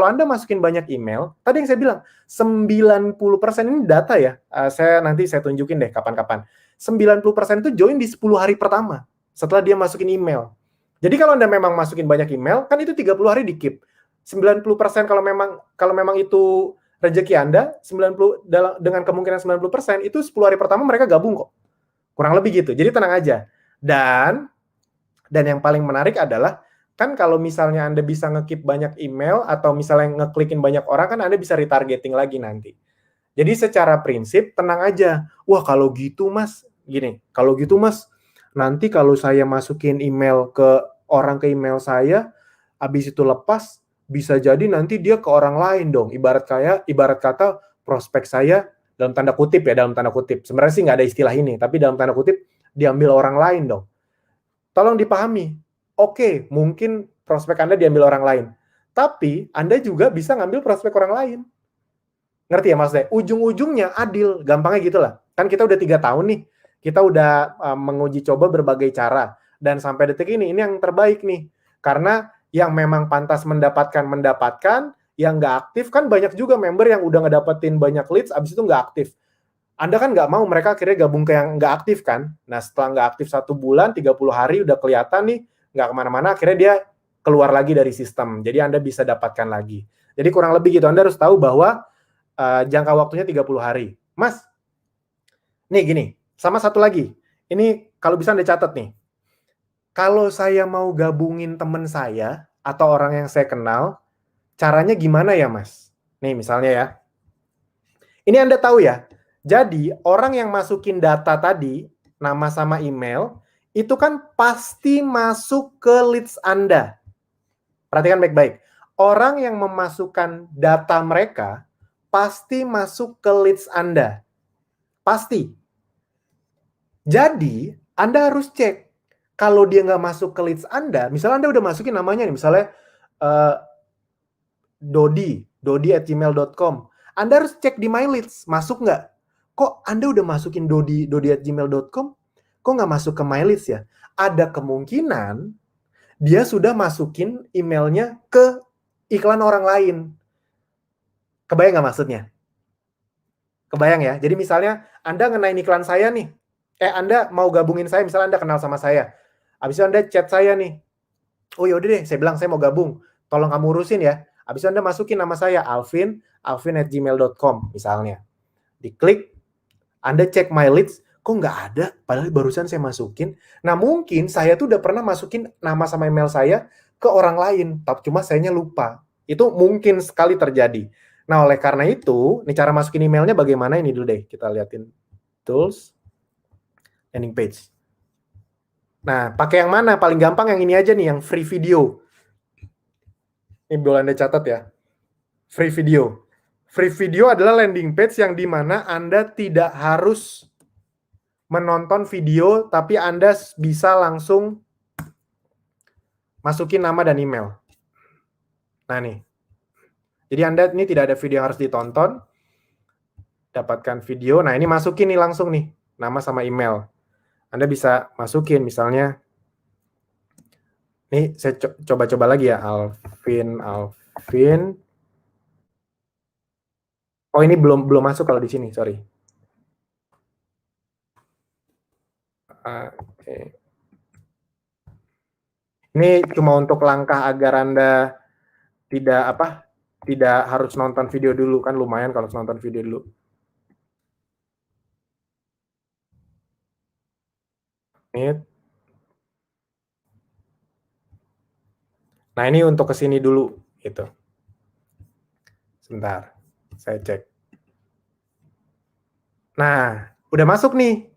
Anda masukin banyak email, tadi yang saya bilang, 90% ini data ya, nanti saya tunjukin deh kapan-kapan. 90% itu join di 10 hari pertama, setelah dia masukin email. Jadi kalau Anda memang masukin banyak email, kan itu 30 hari di-keep. 90% kalau memang itu rezeki Anda, 90 dengan kemungkinan 90% itu 10 hari pertama mereka gabung kok. Kurang lebih gitu. Jadi tenang aja. Dan yang paling menarik adalah kan kalau misalnya Anda bisa nge-keep banyak email atau misalnya ngeklikin banyak orang kan Anda bisa retargeting lagi nanti. Jadi secara prinsip tenang aja. Wah, kalau gitu Mas, gini, kalau gitu Mas, nanti kalau saya masukin email ke email saya, habis itu lepas, bisa jadi nanti dia ke orang lain dong. Ibarat kata prospek saya dalam tanda kutip ya, dalam tanda kutip. Sebenarnya sih nggak ada istilah ini, tapi dalam tanda kutip diambil orang lain dong. Tolong dipahami. Oke, mungkin prospek Anda diambil orang lain. Tapi Anda juga bisa ngambil prospek orang lain. Ngerti ya maksudnya? Ujung-ujungnya adil, gampangnya gitulah. Kan kita udah 3 tahun nih, kita udah menguji coba berbagai cara. Dan sampai detik ini yang terbaik nih. Karena yang memang pantas mendapatkan, yang nggak aktif, kan banyak juga member yang udah ngedapetin banyak leads, abis itu nggak aktif. Anda kan nggak mau mereka akhirnya gabung ke yang nggak aktif kan? Nah setelah nggak aktif 1 bulan, 30 hari udah kelihatan nih, nggak kemana-mana, akhirnya dia keluar lagi dari sistem. Jadi Anda bisa dapatkan lagi. Jadi kurang lebih gitu, Anda harus tahu bahwa jangka waktunya 30 hari. Mas, nih gini, sama satu lagi. Ini kalau bisa Anda catat nih. Kalau saya mau gabungin teman saya atau orang yang saya kenal, caranya gimana ya Mas? Nih misalnya ya. Ini Anda tahu ya. Jadi orang yang masukin data tadi, nama sama email, itu kan pasti masuk ke leads Anda. Perhatikan baik-baik. Orang yang memasukkan data mereka pasti masuk ke leads Anda. Pasti. Jadi, Anda harus cek. Kalau dia nggak masuk ke leads Anda, misalnya Anda udah masukin namanya nih, misalnya Dodi@gmail.com. Anda harus cek di My Leads, masuk nggak? Kok Anda udah masukin Dodi@gmail.com? Kok nggak masuk ke My Leads ya? Ada kemungkinan dia sudah masukin emailnya ke iklan orang lain. Kebayang nggak maksudnya? Kebayang ya? Jadi misalnya Anda ngenain iklan saya nih. Anda mau gabungin saya, misalnya Anda kenal sama saya. Habis itu Anda chat saya nih. Oh yaudah deh, saya bilang saya mau gabung. Tolong kamu urusin ya. Habis itu Anda masukin nama saya, alvin@gmail.com misalnya. Diklik, Anda cek My Leads, kok nggak ada? Padahal barusan saya masukin. Nah mungkin saya tuh udah pernah masukin nama sama email saya ke orang lain, tapi cuma sayanya lupa. Itu mungkin sekali terjadi. Nah oleh karena itu, ini cara masukin emailnya bagaimana ini dulu deh. Kita liatin tools, landing page. Nah, pakai yang mana? Paling gampang yang ini aja nih, yang free video. Ini boleh Anda catat ya. Free video. Free video adalah landing page yang dimana Anda tidak harus menonton video, tapi Anda bisa langsung masukin nama dan email. Nah nih. Jadi Anda ini tidak ada video yang harus ditonton. Dapatkan video. Nah ini masukin nih langsung nih. Nama sama email. Anda bisa masukin misalnya. Nih saya coba-coba lagi ya. Alvin. Oh ini belum masuk kalau di sini, sorry. Oke. Ini cuma untuk langkah agar Anda tidak harus nonton video dulu, kan lumayan kalau nonton video dulu. Ini Nah, ini untuk kesini dulu, gitu. Sebentar, saya cek. Nah, udah masuk nih.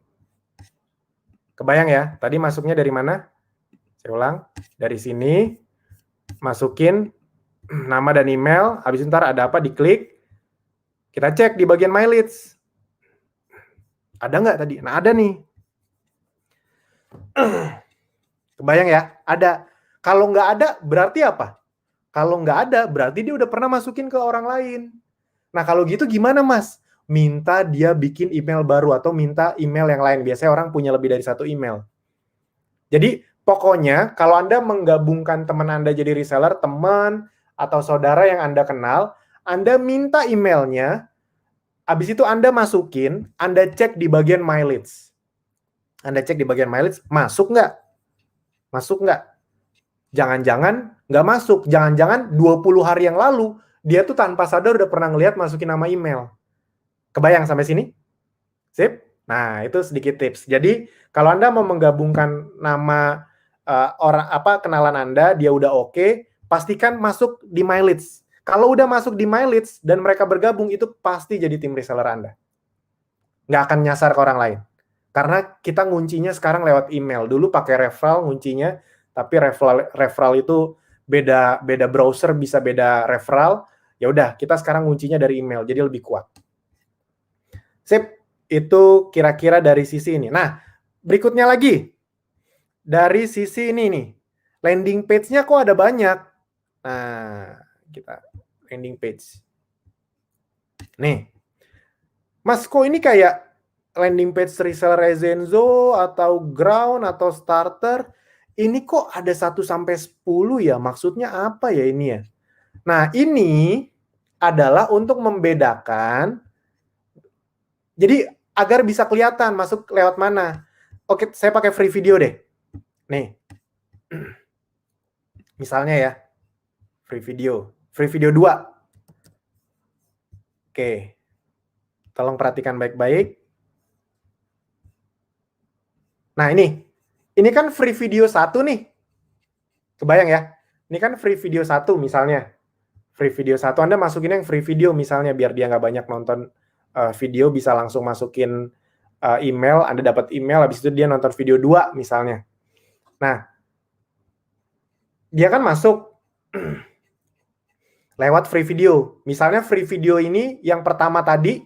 Kebayang ya, tadi masuknya dari mana? Saya ulang, dari sini, masukin nama dan email, habis itu ntar ada apa, diklik, kita cek di bagian My Leads. Ada nggak tadi? Nah, ada nih. Kebayang ya? Ada. Kalau nggak ada, berarti apa? Kalau nggak ada, berarti dia udah pernah masukin ke orang lain. Nah, kalau gitu gimana, Mas? Minta dia bikin email baru atau minta email yang lain. Biasanya orang punya lebih dari satu email. Jadi, pokoknya kalau Anda menggabungkan teman Anda jadi reseller, teman atau saudara yang Anda kenal, Anda minta emailnya, habis itu Anda masukin, Anda cek di bagian My Leads. Anda cek di bagian My Leads, masuk nggak? Masuk nggak? Jangan-jangan nggak masuk. Jangan-jangan 20 hari yang lalu, dia tuh tanpa sadar udah pernah ngelihat masukin nama email. Kebayang sampai sini? Sip? Nah, itu sedikit tips. Jadi, kalau Anda mau menggabungkan nama kenalan Anda, dia udah oke, pastikan masuk di My Leads. Kalau udah masuk di My Leads dan mereka bergabung, itu pasti jadi tim reseller Anda. Nggak akan nyasar ke orang lain. Karena kita nguncinya sekarang lewat email. Dulu pakai referral nguncinya, tapi referral itu beda browser, bisa beda referral. Ya udah, kita sekarang nguncinya dari email, jadi lebih kuat. Sip, itu kira-kira dari sisi ini. Nah, berikutnya lagi. Dari sisi ini nih. Landing page-nya kok ada banyak. Nah, kita landing page. Nih. Mas, kok ini kayak landing page reseller Rezenzo atau Ground atau Starter, ini kok ada 1 sampai 10 ya? Maksudnya apa ya ini ya? Nah, ini adalah untuk membedakan. Jadi agar bisa kelihatan masuk lewat mana. Oke, saya pakai free video deh. Nih. Misalnya ya. Free video 2. Oke. Tolong perhatikan baik-baik. Nah, ini kan free video 1 nih. Kebayang ya? Ini kan free video 1 misalnya. Free video 1 Anda masukin yang free video misalnya biar dia nggak banyak nonton video, bisa langsung masukin email, Anda dapat email, habis itu dia nonton video 2 misalnya. Nah, dia kan masuk lewat free video. Misalnya free video ini yang pertama tadi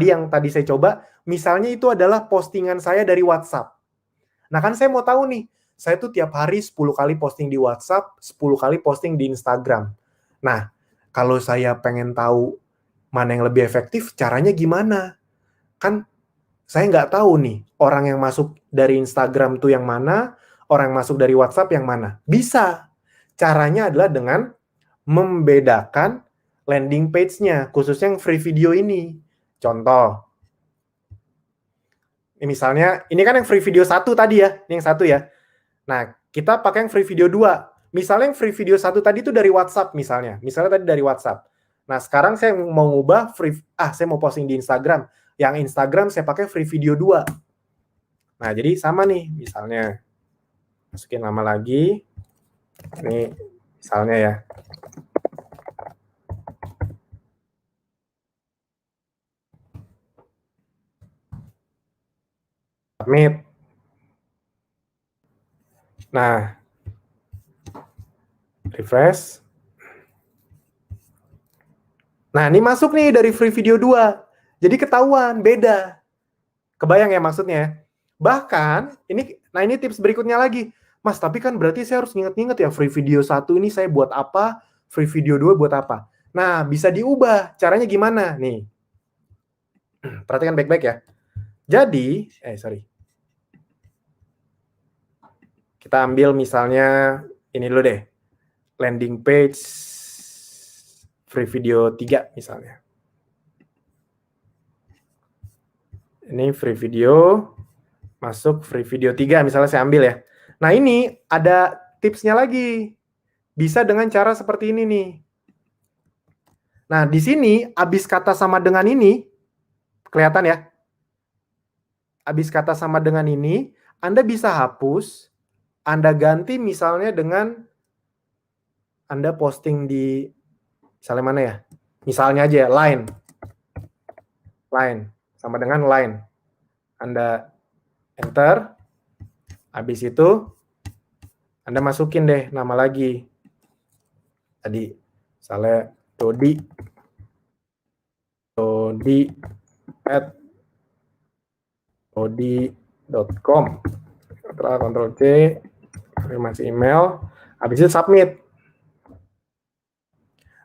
yang tadi saya coba, misalnya itu adalah postingan saya dari WhatsApp. Nah, kan saya mau tahu nih, saya tuh tiap hari 10 kali posting di WhatsApp, 10 kali posting di Instagram. Nah, kalau saya pengen tahu mana yang lebih efektif, caranya gimana? Kan saya nggak tahu nih, orang yang masuk dari Instagram tuh yang mana, orang yang masuk dari WhatsApp yang mana. Bisa. Caranya adalah dengan membedakan landing page-nya, khususnya yang free video ini. Contoh, ini misalnya, ini kan yang free video 1 tadi ya, ini yang 1 ya. Nah, kita pakai yang free video 2. Misalnya yang free video 1 tadi itu dari WhatsApp misalnya. Misalnya tadi dari WhatsApp. Nah, sekarang saya mau ngubah saya mau posting di Instagram. Yang Instagram saya pakai free video 2. Nah, jadi sama nih, misalnya. Masukin nama lagi. Ini misalnya ya. Submit. Nah, refresh. Nah, ini masuk nih dari free video 2. Jadi ketahuan, beda. Kebayang ya maksudnya? Bahkan, ini tips berikutnya lagi. Mas, tapi kan berarti saya harus nginget-nginget ya, free video 1 ini saya buat apa, free video 2 buat apa. Nah, bisa diubah. Caranya gimana? Nih. Perhatikan baik-baik ya. Jadi, kita ambil misalnya, ini dulu deh. Landing page free video 3 misalnya. Ini free video, masuk free video 3 misalnya saya ambil ya. Nah, ini ada tipsnya lagi. Bisa dengan cara seperti ini nih. Nah, di sini habis kata sama dengan ini, kelihatan ya? Habis kata sama dengan ini, Anda bisa hapus, Anda ganti misalnya dengan Anda posting di misalnya mana ya? Misalnya aja Line. Sama dengan Line. Anda enter. Habis itu Anda masukin deh nama lagi. Tadi misalnya Dodi at dodi.com. Ctrl C, konfirmasi email. Habis itu submit.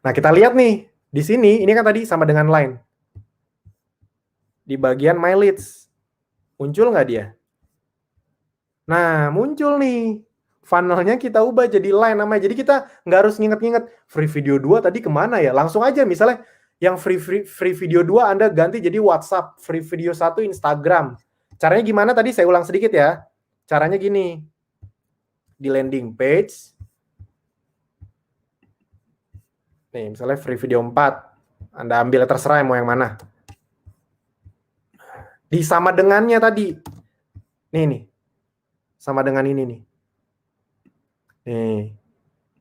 Nah, kita lihat nih, di sini, ini kan tadi sama dengan Line. Di bagian My Leads. Muncul nggak dia? Nah, muncul nih. Funnelnya kita ubah jadi Line namanya. Jadi kita nggak harus nginget-nginget, free video 2 tadi kemana ya? Langsung aja, misalnya, yang free video 2 Anda ganti jadi WhatsApp, free video 1 Instagram. Caranya gimana tadi? Saya ulang sedikit ya. Caranya gini. Di landing page. Nih, misalnya free video 4. Anda ambil, terserah mau yang mana. Di sama dengannya tadi. Nih. Sama dengan ini nih. Nih.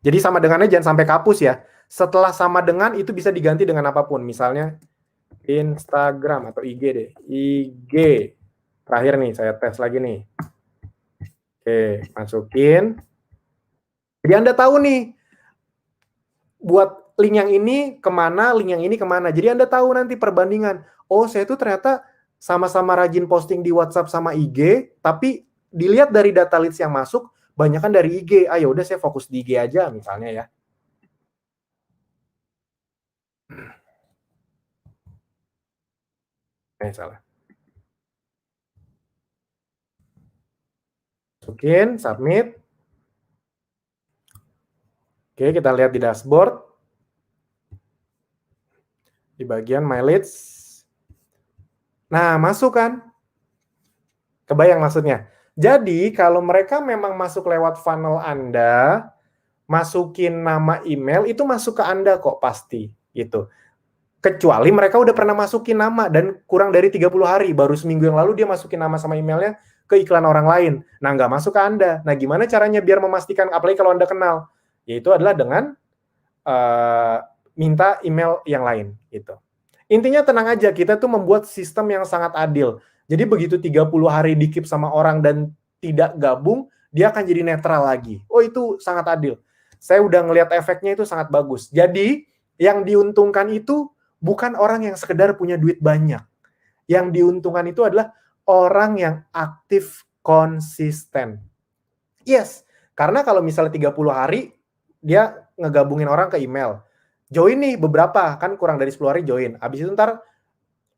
Jadi sama dengannya jangan sampai kapus ya. Setelah sama dengan itu bisa diganti dengan apapun. Misalnya Instagram atau IG deh. IG. Terakhir nih, saya tes lagi nih. Oke, masukin. Jadi Anda tahu nih, buat link yang ini kemana, link yang ini kemana. Jadi Anda tahu nanti perbandingan. Oh, saya tuh ternyata sama-sama rajin posting di WhatsApp sama IG, tapi dilihat dari data leads yang masuk, banyakan dari IG. Ah, ya udah saya fokus di IG aja misalnya ya. Salah. Masukin, submit. Oke, kita lihat di dashboard. Di bagian My Leads. Nah, masuk kan? Kebayang maksudnya? Jadi, kalau mereka memang masuk lewat funnel Anda, masukin nama email, itu masuk ke Anda kok pasti. Gitu. Kecuali mereka udah pernah masukin nama dan kurang dari 30 hari, baru seminggu yang lalu dia masukin nama sama emailnya ke iklan orang lain. Nah, nggak masuk ke Anda. Nah, gimana caranya biar memastikan, apalagi kalau Anda kenal? Yaitu adalah dengan minta email yang lain. Gitu. Intinya tenang aja, kita tuh membuat sistem yang sangat adil. Jadi begitu 30 hari di-keep sama orang dan tidak gabung, dia akan jadi netral lagi. Oh, itu sangat adil. Saya udah ngelihat efeknya itu sangat bagus. Jadi, yang diuntungkan itu bukan orang yang sekedar punya duit banyak. Yang diuntungkan itu adalah orang yang aktif konsisten. Yes, karena kalau misalnya 30 hari, dia ngegabungin orang ke email. Join nih beberapa, kan kurang dari 10 hari join. Habis itu ntar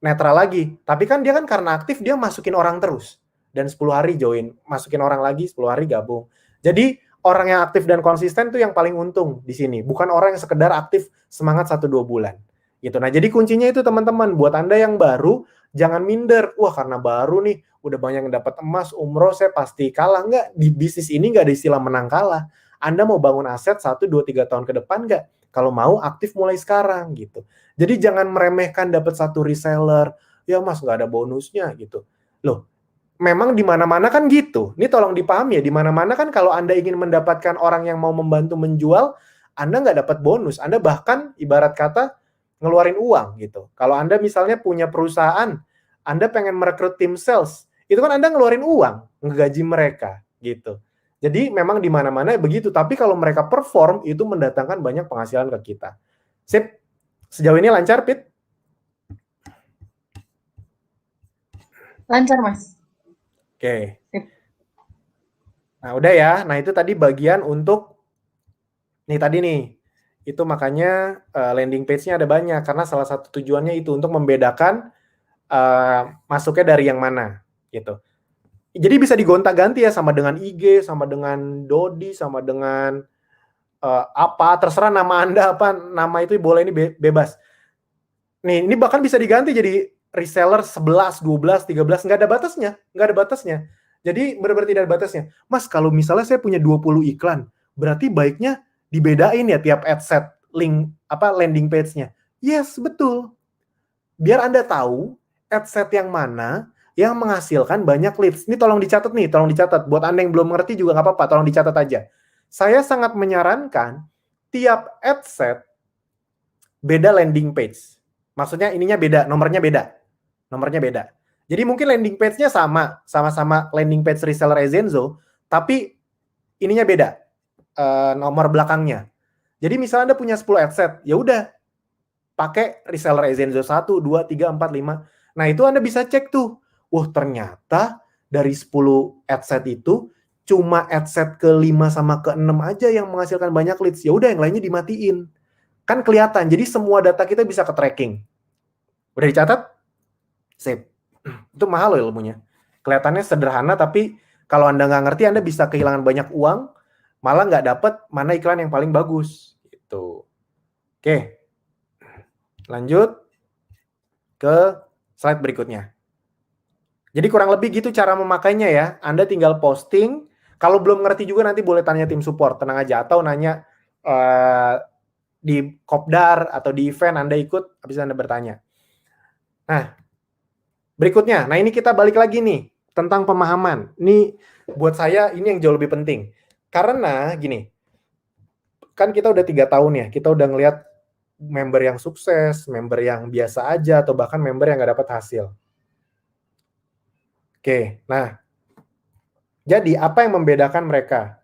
netral lagi. Tapi kan dia kan karena aktif, dia masukin orang terus. Dan 10 hari join, masukin orang lagi, 10 hari gabung. Jadi, orang yang aktif dan konsisten tuh yang paling untung di sini. Bukan orang yang sekedar aktif semangat 1-2 bulan. Gitu. Nah, jadi kuncinya itu teman-teman, buat Anda yang baru, jangan minder. Wah, karena baru nih, udah banyak yang dapat emas, umroh, saya pasti kalah. Enggak, di bisnis ini nggak ada istilah menang kalah. Anda mau bangun aset 1, 2, 3 tahun ke depan nggak? Kalau mau, aktif mulai sekarang, gitu. Jadi jangan meremehkan dapat 1 reseller, ya mas nggak ada bonusnya, gitu. Loh, memang di mana-mana kan gitu. Ini tolong dipahami ya, di mana-mana kan kalau Anda ingin mendapatkan orang yang mau membantu menjual, Anda nggak dapat bonus. Anda bahkan ibarat kata ngeluarin uang gitu. Kalau Anda misalnya punya perusahaan, Anda pengen merekrut tim sales, itu kan Anda ngeluarin uang, ngegaji mereka gitu. Jadi memang di mana-mana begitu, tapi kalau mereka perform itu mendatangkan banyak penghasilan ke kita. Sip. Sejauh ini lancar, Pit? Lancar, Mas. Oke. Nah, udah ya. Nah, itu tadi bagian untuk nih tadi nih. Itu makanya landing page-nya ada banyak karena salah satu tujuannya itu untuk membedakan masuknya dari yang mana gitu. Jadi bisa digonta-ganti ya sama dengan IG, sama dengan Dodi, sama dengan apa, terserah nama Anda apa, nama itu boleh, ini bebas. Nih, ini bahkan bisa diganti jadi reseller 11, 12, 13, nggak ada batasnya. Jadi benar-benar tidak ada batasnya. Mas, kalau misalnya saya punya 20 iklan, berarti baiknya dibedain ya tiap ad set link apa landing page-nya. Yes, betul. Biar Anda tahu ad set yang mana yang menghasilkan banyak leads. Ini tolong dicatat nih, tolong dicatat. Buat Anda yang belum mengerti juga nggak apa-apa, tolong dicatat aja. Saya sangat menyarankan tiap ad set beda landing page. Maksudnya ininya beda, nomornya beda. Jadi mungkin landing page-nya sama-sama landing page reseller Ezenzo, tapi ininya beda, nomor belakangnya. Jadi misalnya Anda punya 10 ad set, ya udah pakai reseller Ezenzo 1, 2, 3, 4, 5. Nah, itu Anda bisa cek tuh. Wah, ternyata dari 10 ad set itu cuma ad set ke-5 sama ke-6 aja yang menghasilkan banyak leads. Ya udah yang lainnya dimatiin. Kan kelihatan. Jadi semua data kita bisa ke tracking. Udah dicatat? Sip. Itu mahal loh ilmunya. Kelihatannya sederhana, tapi kalau Anda nggak ngerti, Anda bisa kehilangan banyak uang, malah nggak dapet mana iklan yang paling bagus. Gitu. Oke. Lanjut ke slide berikutnya. Jadi kurang lebih gitu cara memakainya ya. Anda tinggal posting. Kalau belum ngerti juga nanti boleh tanya tim support. Tenang aja. Atau nanya di kopdar atau di event Anda ikut, habis Anda bertanya. Nah, berikutnya. Nah, ini kita balik lagi nih. Tentang pemahaman. Ini buat saya ini yang jauh lebih penting. Karena gini. Kan kita udah 3 tahun ya. Kita udah ngelihat member yang sukses, member yang biasa aja, atau bahkan member yang nggak dapat hasil. Oke, nah, jadi apa yang membedakan mereka?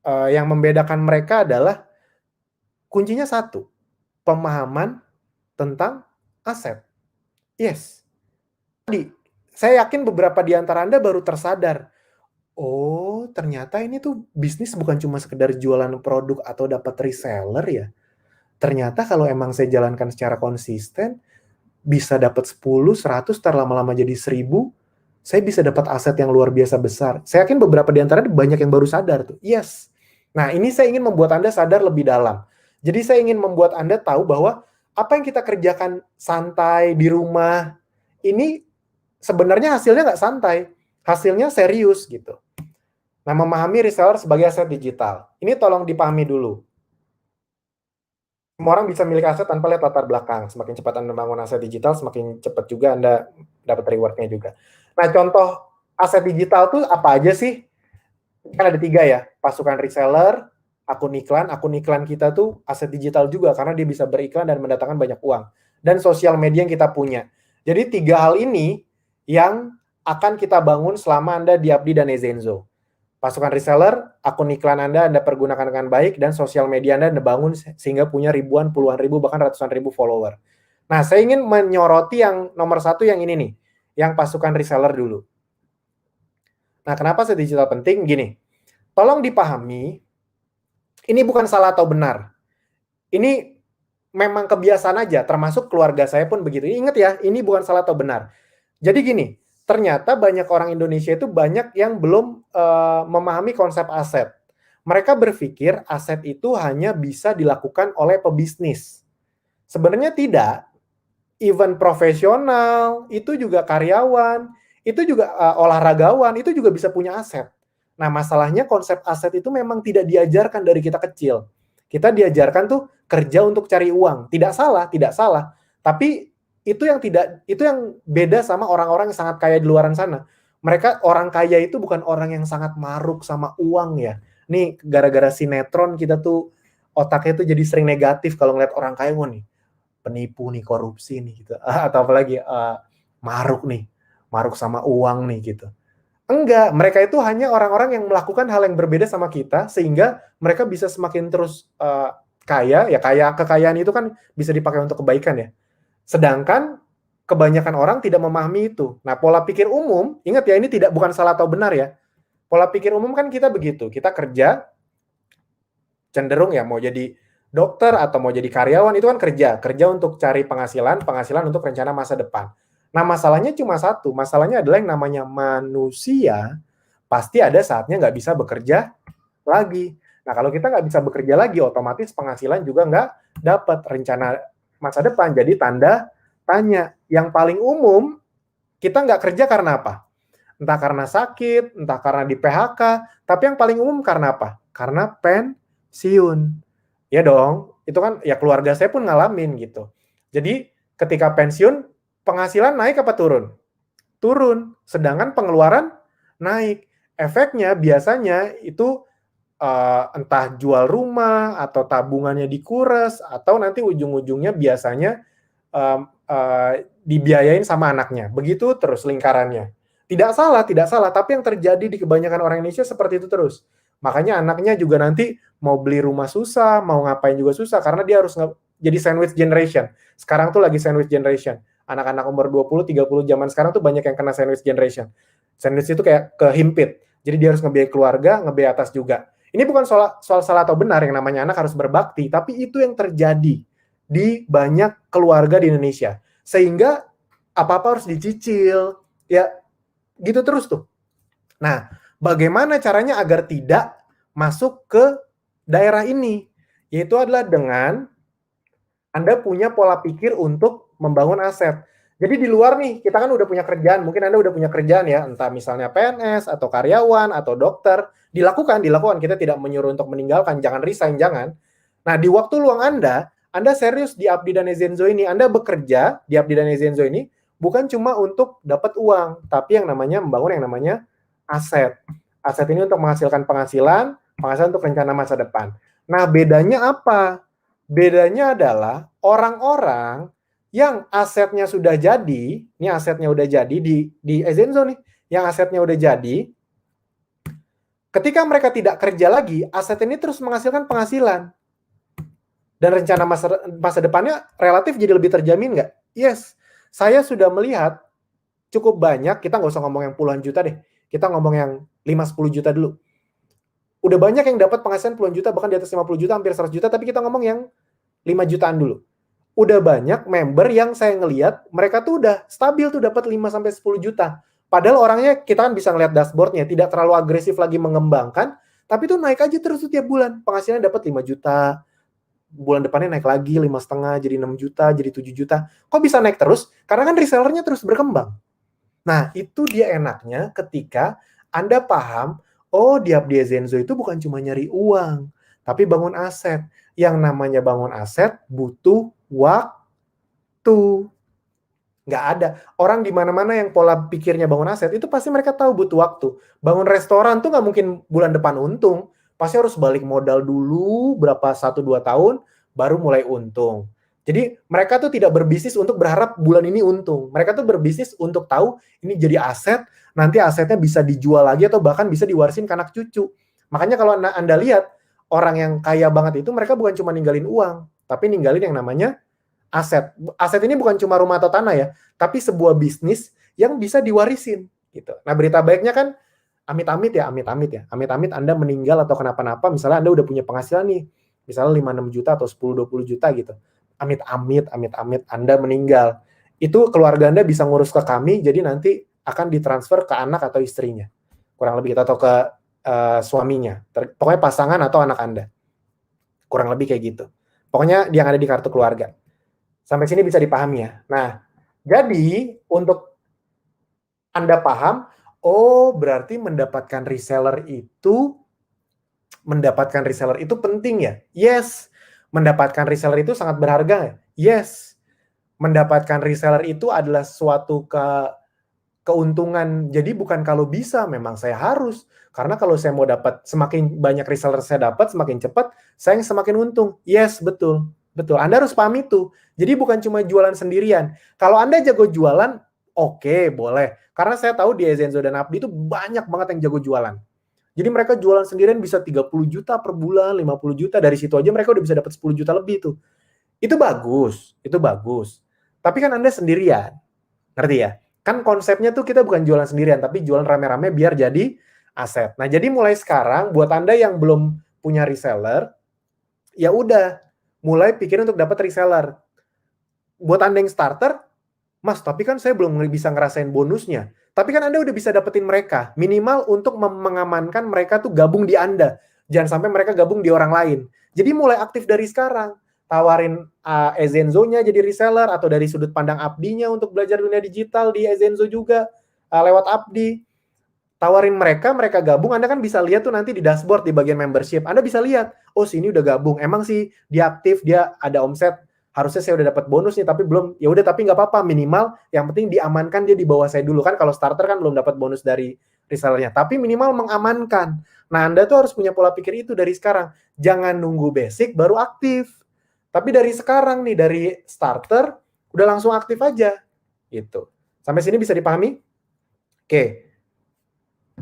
Yang membedakan mereka adalah kuncinya satu, pemahaman tentang aset. Yes. Jadi, saya yakin beberapa di antara Anda baru tersadar, oh ternyata ini tuh bisnis bukan cuma sekedar jualan produk atau dapat reseller ya. Ternyata kalau emang saya jalankan secara konsisten, bisa dapat 10, 100, lama-lama jadi 1000, saya bisa dapat aset yang luar biasa besar. Saya yakin beberapa di antara banyak yang baru sadar tuh. Yes. Nah, ini saya ingin membuat Anda sadar lebih dalam. Jadi saya ingin membuat Anda tahu bahwa apa yang kita kerjakan santai di rumah, ini sebenarnya hasilnya nggak santai. Hasilnya serius gitu. Nah, memahami reseller sebagai aset digital. Ini tolong dipahami dulu. Semua orang bisa milik aset tanpa lihat latar belakang. Semakin cepat Anda membangun aset digital, semakin cepat juga Anda dapat reward-nya juga. Nah, contoh aset digital tuh apa aja sih? Kan ada 3 ya, pasukan reseller, akun iklan kita tuh aset digital juga, karena dia bisa beriklan dan mendatangkan banyak uang. Dan sosial media yang kita punya. Jadi 3 hal ini yang akan kita bangun selama Anda di Abdi dan Ezenzo. Pasukan reseller, akun iklan Anda pergunakan dengan baik, dan sosial media Anda bangun sehingga punya ribuan, puluhan ribu, bahkan ratusan ribu follower. Nah, saya ingin menyoroti yang nomor 1 yang ini nih, yang pasukan reseller dulu. Nah, kenapa aset digital penting? Gini, tolong dipahami, ini bukan salah atau benar. Ini memang kebiasaan aja, termasuk keluarga saya pun begitu. Ingat ya, ini bukan salah atau benar. Jadi gini, ternyata banyak orang Indonesia itu banyak yang belum memahami konsep aset. Mereka berpikir aset itu hanya bisa dilakukan oleh pebisnis. Sebenarnya tidak. Event profesional, itu juga karyawan, itu juga olahragawan, itu juga bisa punya aset. Nah, masalahnya konsep aset itu memang tidak diajarkan dari kita kecil. Kita diajarkan tuh kerja untuk cari uang. Tidak salah. Tapi itu yang beda sama orang-orang yang sangat kaya di luaran sana. Mereka orang kaya itu bukan orang yang sangat maruk sama uang ya. Nih gara-gara sinetron kita tuh otaknya tuh jadi sering negatif kalau ngeliat orang kaya, wah nih penipu nih, korupsi nih gitu. Atau apalagi maruk sama uang nih gitu. Enggak, mereka itu hanya orang-orang yang melakukan hal yang berbeda sama kita sehingga mereka bisa semakin terus kaya. Ya kekayaan itu kan bisa dipakai untuk kebaikan ya. Sedangkan kebanyakan orang tidak memahami itu. Nah, pola pikir umum, ingat ya, ini bukan salah atau benar ya. Pola pikir umum kan kita begitu. Kita kerja, cenderung ya mau jadi dokter atau mau jadi karyawan, itu kan kerja untuk cari penghasilan untuk rencana masa depan. Nah, masalahnya cuma satu, masalahnya adalah yang namanya manusia pasti ada saatnya nggak bisa bekerja lagi. Nah, kalau kita nggak bisa bekerja lagi, otomatis penghasilan juga nggak dapat, rencana masa depan jadi tanda tanya. Yang paling umum, kita nggak kerja karena apa? Entah karena sakit, entah karena di PHK, tapi yang paling umum karena apa? Karena pensiun. Ya dong, itu kan ya keluarga saya pun ngalamin gitu. Jadi ketika pensiun, penghasilan naik apa turun? Turun, sedangkan pengeluaran naik. Efeknya biasanya itu entah jual rumah atau tabungannya dikuras atau nanti ujung-ujungnya biasanya dibiayain sama anaknya. Begitu terus lingkarannya. Tidak salah, tapi yang terjadi di kebanyakan orang Indonesia seperti itu terus. Makanya anaknya juga nanti mau beli rumah susah, mau ngapain juga susah karena dia harus jadi sandwich generation. Sekarang tuh lagi sandwich generation. Anak-anak umur 20, 30 zaman sekarang tuh banyak yang kena sandwich generation. Sandwich itu kayak kehimpit. Jadi dia harus ngebiayai keluarga, ngebiayai atas juga. Ini bukan soal salah atau benar, yang namanya anak harus berbakti, tapi itu yang terjadi di banyak keluarga di Indonesia. Sehingga apa-apa harus dicicil, ya gitu terus tuh. Nah, bagaimana caranya agar tidak masuk ke daerah ini? Yaitu adalah dengan Anda punya pola pikir untuk membangun aset. Jadi di luar nih, kita kan udah punya kerjaan, mungkin Anda udah punya kerjaan ya, entah misalnya PNS, atau karyawan, atau dokter, dilakukan, kita tidak menyuruh untuk meninggalkan, jangan resign, jangan. Nah, di waktu luang Anda serius di Abdi dan Ezenzo ini, Anda bekerja di Abdi dan Ezenzo ini, bukan cuma untuk dapat uang, tapi yang namanya membangun yang namanya aset. Aset ini untuk menghasilkan penghasilan untuk rencana masa depan. Nah, bedanya apa? Bedanya adalah orang-orang yang asetnya sudah jadi, ini asetnya udah jadi di Ezenzo nih, yang asetnya udah jadi, ketika mereka tidak kerja lagi, aset ini terus menghasilkan penghasilan. Dan rencana masa depannya relatif jadi lebih terjamin nggak? Yes. Saya sudah melihat cukup banyak, kita nggak usah ngomong yang puluhan juta deh, kita ngomong yang 5-10 juta dulu. Udah banyak yang dapat penghasilan puluhan juta, bahkan di atas 50 juta, hampir 100 juta, tapi kita ngomong yang 5 jutaan dulu. Udah banyak member yang saya ngelihat, mereka tuh udah stabil tuh dapat 5-10 juta. Padahal orangnya, kita kan bisa ngelihat dashboardnya, tidak terlalu agresif lagi mengembangkan, tapi tuh naik aja terus tuh tiap bulan. Penghasilannya dapat 5 juta, bulan depannya naik lagi 5,5, jadi 6 juta, jadi 7 juta. Kok bisa naik terus? Karena kan resellernya terus berkembang. Nah, itu dia enaknya ketika Anda paham, oh di Abdi Ezenzo itu bukan cuma nyari uang, tapi bangun aset. Yang namanya bangun aset butuh waktu. Nggak ada. Orang di mana-mana yang pola pikirnya bangun aset, itu pasti mereka tahu butuh waktu. Bangun restoran tuh nggak mungkin bulan depan untung. Pasti harus balik modal dulu berapa 1-2 tahun, baru mulai untung. Jadi mereka tuh tidak berbisnis untuk berharap bulan ini untung. Mereka tuh berbisnis untuk tahu ini jadi aset, nanti asetnya bisa dijual lagi atau bahkan bisa diwarisin ke anak cucu. Makanya kalau Anda lihat, orang yang kaya banget itu mereka bukan cuma ninggalin uang, tapi ninggalin yang namanya aset. Aset ini bukan cuma rumah atau tanah ya, tapi sebuah bisnis yang bisa diwarisin. Gitu. Nah, berita baiknya kan, amit-amit ya, amit-amit Anda meninggal atau kenapa-napa, misalnya Anda udah punya penghasilan nih, misalnya 5-6 juta atau 10-20 juta gitu. Amit-amit Anda meninggal. Itu keluarga Anda bisa ngurus ke kami, jadi nanti akan ditransfer ke anak atau istrinya. Kurang lebih gitu, atau ke suaminya. Pokoknya pasangan atau anak Anda. Kurang lebih kayak gitu. Pokoknya yang ada di kartu keluarga. Sampai sini bisa dipahami ya. Nah, jadi untuk Anda paham, oh berarti mendapatkan reseller itu penting ya? Yes. Mendapatkan reseller itu sangat berharga ya? Yes. Mendapatkan reseller itu adalah suatu keuntungan. Jadi bukan kalau bisa, memang saya harus. Karena kalau saya mau dapat, semakin banyak reseller saya dapat, semakin cepat, saya semakin untung. Yes, betul. Betul, Anda harus paham itu. Jadi bukan cuma jualan sendirian. Kalau Anda jago jualan, oke, boleh. Karena saya tahu di Ezenzo dan Abdi itu banyak banget yang jago jualan. Jadi mereka jualan sendirian bisa 30 juta per bulan, 50 juta. Dari situ aja mereka udah bisa dapat 10 juta lebih tuh. Itu bagus. Tapi kan Anda sendirian. Ngerti ya? Kan konsepnya tuh kita bukan jualan sendirian, tapi jualan rame-rame biar jadi aset. Nah, jadi mulai sekarang, buat Anda yang belum punya reseller, ya udah, mulai pikir untuk dapat reseller. Buat Anda yang starter, Mas, tapi kan saya belum bisa ngerasain bonusnya. Tapi kan Anda udah bisa dapetin mereka. Minimal untuk mengamankan mereka tuh gabung di Anda. Jangan sampai mereka gabung di orang lain. Jadi mulai aktif dari sekarang. Tawarin Ezenzo-nya jadi reseller, atau dari sudut pandang Abdinya untuk belajar dunia digital di Ezenzo juga, lewat Abdi. Tawarin mereka gabung, Anda kan bisa lihat tuh nanti di dashboard di bagian membership. Anda bisa lihat, oh sini udah gabung, emang sih dia aktif, dia ada omset, harusnya saya udah dapat bonus nih, tapi belum. Ya udah, tapi nggak apa-apa, minimal yang penting diamankan dia di bawah saya dulu. Kan kalau starter kan belum dapat bonus dari resellernya, tapi minimal mengamankan. Nah, Anda tuh harus punya pola pikir itu dari sekarang. Jangan nunggu basic baru aktif. Tapi dari sekarang nih, dari starter, udah langsung aktif aja. Gitu. Sampai sini bisa dipahami? Oke.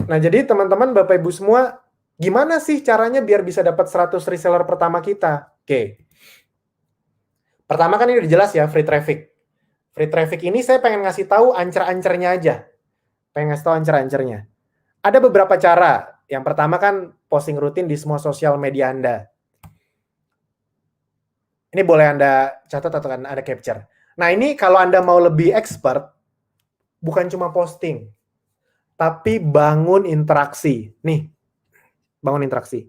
Nah, jadi teman-teman, Bapak Ibu semua, gimana sih caranya biar bisa dapat 100 reseller pertama kita? Oke. Pertama kan ini udah jelas ya, free traffic. Free traffic ini saya pengen ngasih tahu ancer-ancernya aja. Pengen ngasih tahu ancer-ancernya. Ada beberapa cara. Yang pertama kan posting rutin di semua sosial media Anda. Ini boleh Anda catat atau Anda capture. Nah, ini kalau Anda mau lebih expert, bukan cuma posting, tapi bangun interaksi. Nih, bangun interaksi.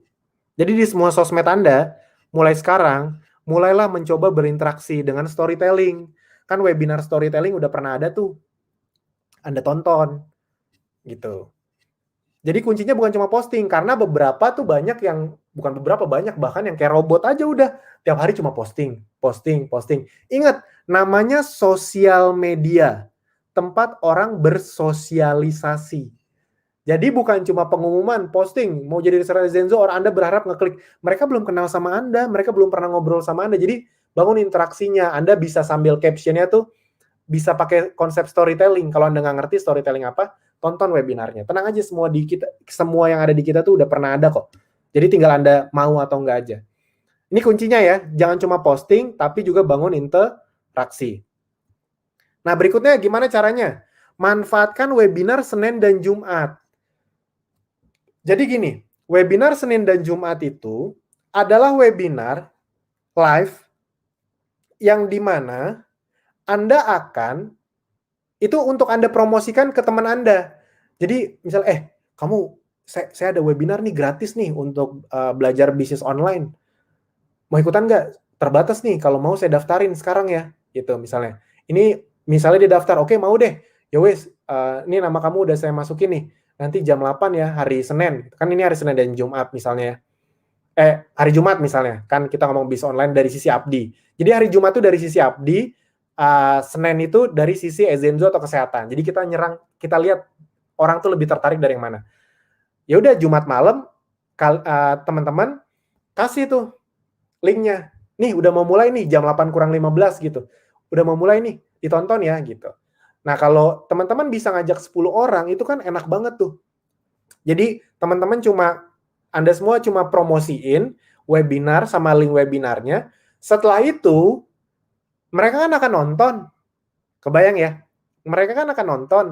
Jadi di semua sosmed Anda, mulai sekarang, mulailah mencoba berinteraksi dengan storytelling. Kan webinar storytelling udah pernah ada tuh. Anda tonton. Gitu. Jadi kuncinya bukan cuma posting, karena beberapa tuh banyak yang, bukan beberapa, banyak bahkan yang kayak robot aja udah. Tiap hari cuma posting, posting, posting. Ingat, namanya sosial media. Tempat orang bersosialisasi. Jadi bukan cuma pengumuman, posting, mau jadi reseller Zenzo, orang Anda berharap ngeklik. Mereka belum kenal sama Anda, mereka belum pernah ngobrol sama Anda. Jadi bangun interaksinya. Anda bisa sambil captionnya tuh, bisa pakai konsep storytelling. Kalau Anda nggak ngerti storytelling apa, tonton webinarnya. Tenang aja, semua di kita, semua yang ada di kita tuh udah pernah ada kok. Jadi tinggal Anda mau atau enggak aja. Ini kuncinya ya, jangan cuma posting, tapi juga bangun interaksi. Nah, berikutnya gimana caranya? Manfaatkan webinar Senin dan Jumat. Jadi gini, webinar Senin dan Jumat itu adalah webinar live yang dimana Anda akan, itu untuk Anda promosikan ke teman Anda. Jadi misal, kamu, saya ada webinar nih gratis nih untuk belajar bisnis online. Mau ikutan nggak? Terbatas nih, kalau mau saya daftarin sekarang ya. Gitu misalnya. Ini misalnya dia daftar, oke mau deh. Ya wes, ini nama kamu udah saya masukin nih. Nanti jam 8 ya, hari Senin. Kan ini hari Senin dan Jumat misalnya ya. Hari Jumat misalnya. Kan kita ngomong bisnis online dari sisi Abdi. Jadi hari Jumat tuh dari sisi Abdi, Senin itu dari sisi Ezenzo atau kesehatan. Jadi kita lihat orang tuh lebih tertarik dari yang mana. Ya udah Jumat malam, teman-teman kasih tuh linknya. Nih udah mau mulai nih jam 8 kurang 15 gitu. Udah mau mulai nih, ditonton ya gitu. Nah kalau teman-teman bisa ngajak 10 orang itu kan enak banget tuh. Jadi teman-teman Anda semua cuma promosiin webinar sama link webinarnya. Setelah itu mereka kan akan nonton. Kebayang ya? Mereka kan akan nonton.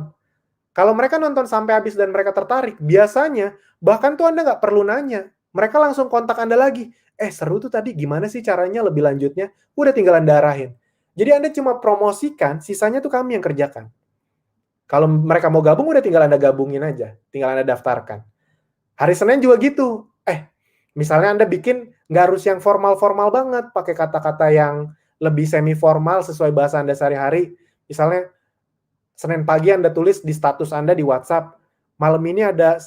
Kalau mereka nonton sampai habis dan mereka tertarik, biasanya bahkan tuh Anda nggak perlu nanya. Mereka langsung kontak Anda lagi. Seru tuh tadi, gimana sih caranya lebih lanjutnya? Udah tinggal Anda arahin. Jadi Anda cuma promosikan, sisanya tuh kami yang kerjakan. Kalau mereka mau gabung, udah tinggal Anda gabungin aja. Tinggal Anda daftarkan. Hari Senin juga gitu. Misalnya Anda bikin, nggak harus yang formal-formal banget, pakai kata-kata yang lebih semi-formal sesuai bahasa Anda sehari-hari. Misalnya, Senin pagi Anda tulis di status Anda di WhatsApp, malam ini ada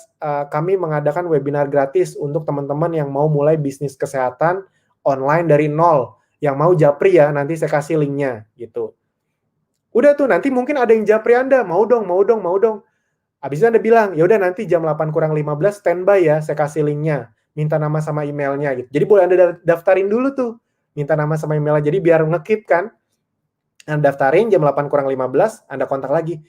kami mengadakan webinar gratis untuk teman-teman yang mau mulai bisnis kesehatan online dari nol. Yang mau japri ya, nanti saya kasih linknya gitu. Udah tuh, nanti mungkin ada yang japri Anda, mau dong. Habis itu Anda bilang, ya udah nanti jam 8 kurang 15 standby ya, saya kasih linknya. Minta nama sama emailnya gitu. Jadi boleh Anda daftarin dulu tuh. Minta nama sama emailnya, jadi biar nge-keep kan. Anda daftarin jam 8 kurang 15, Anda kontak lagi.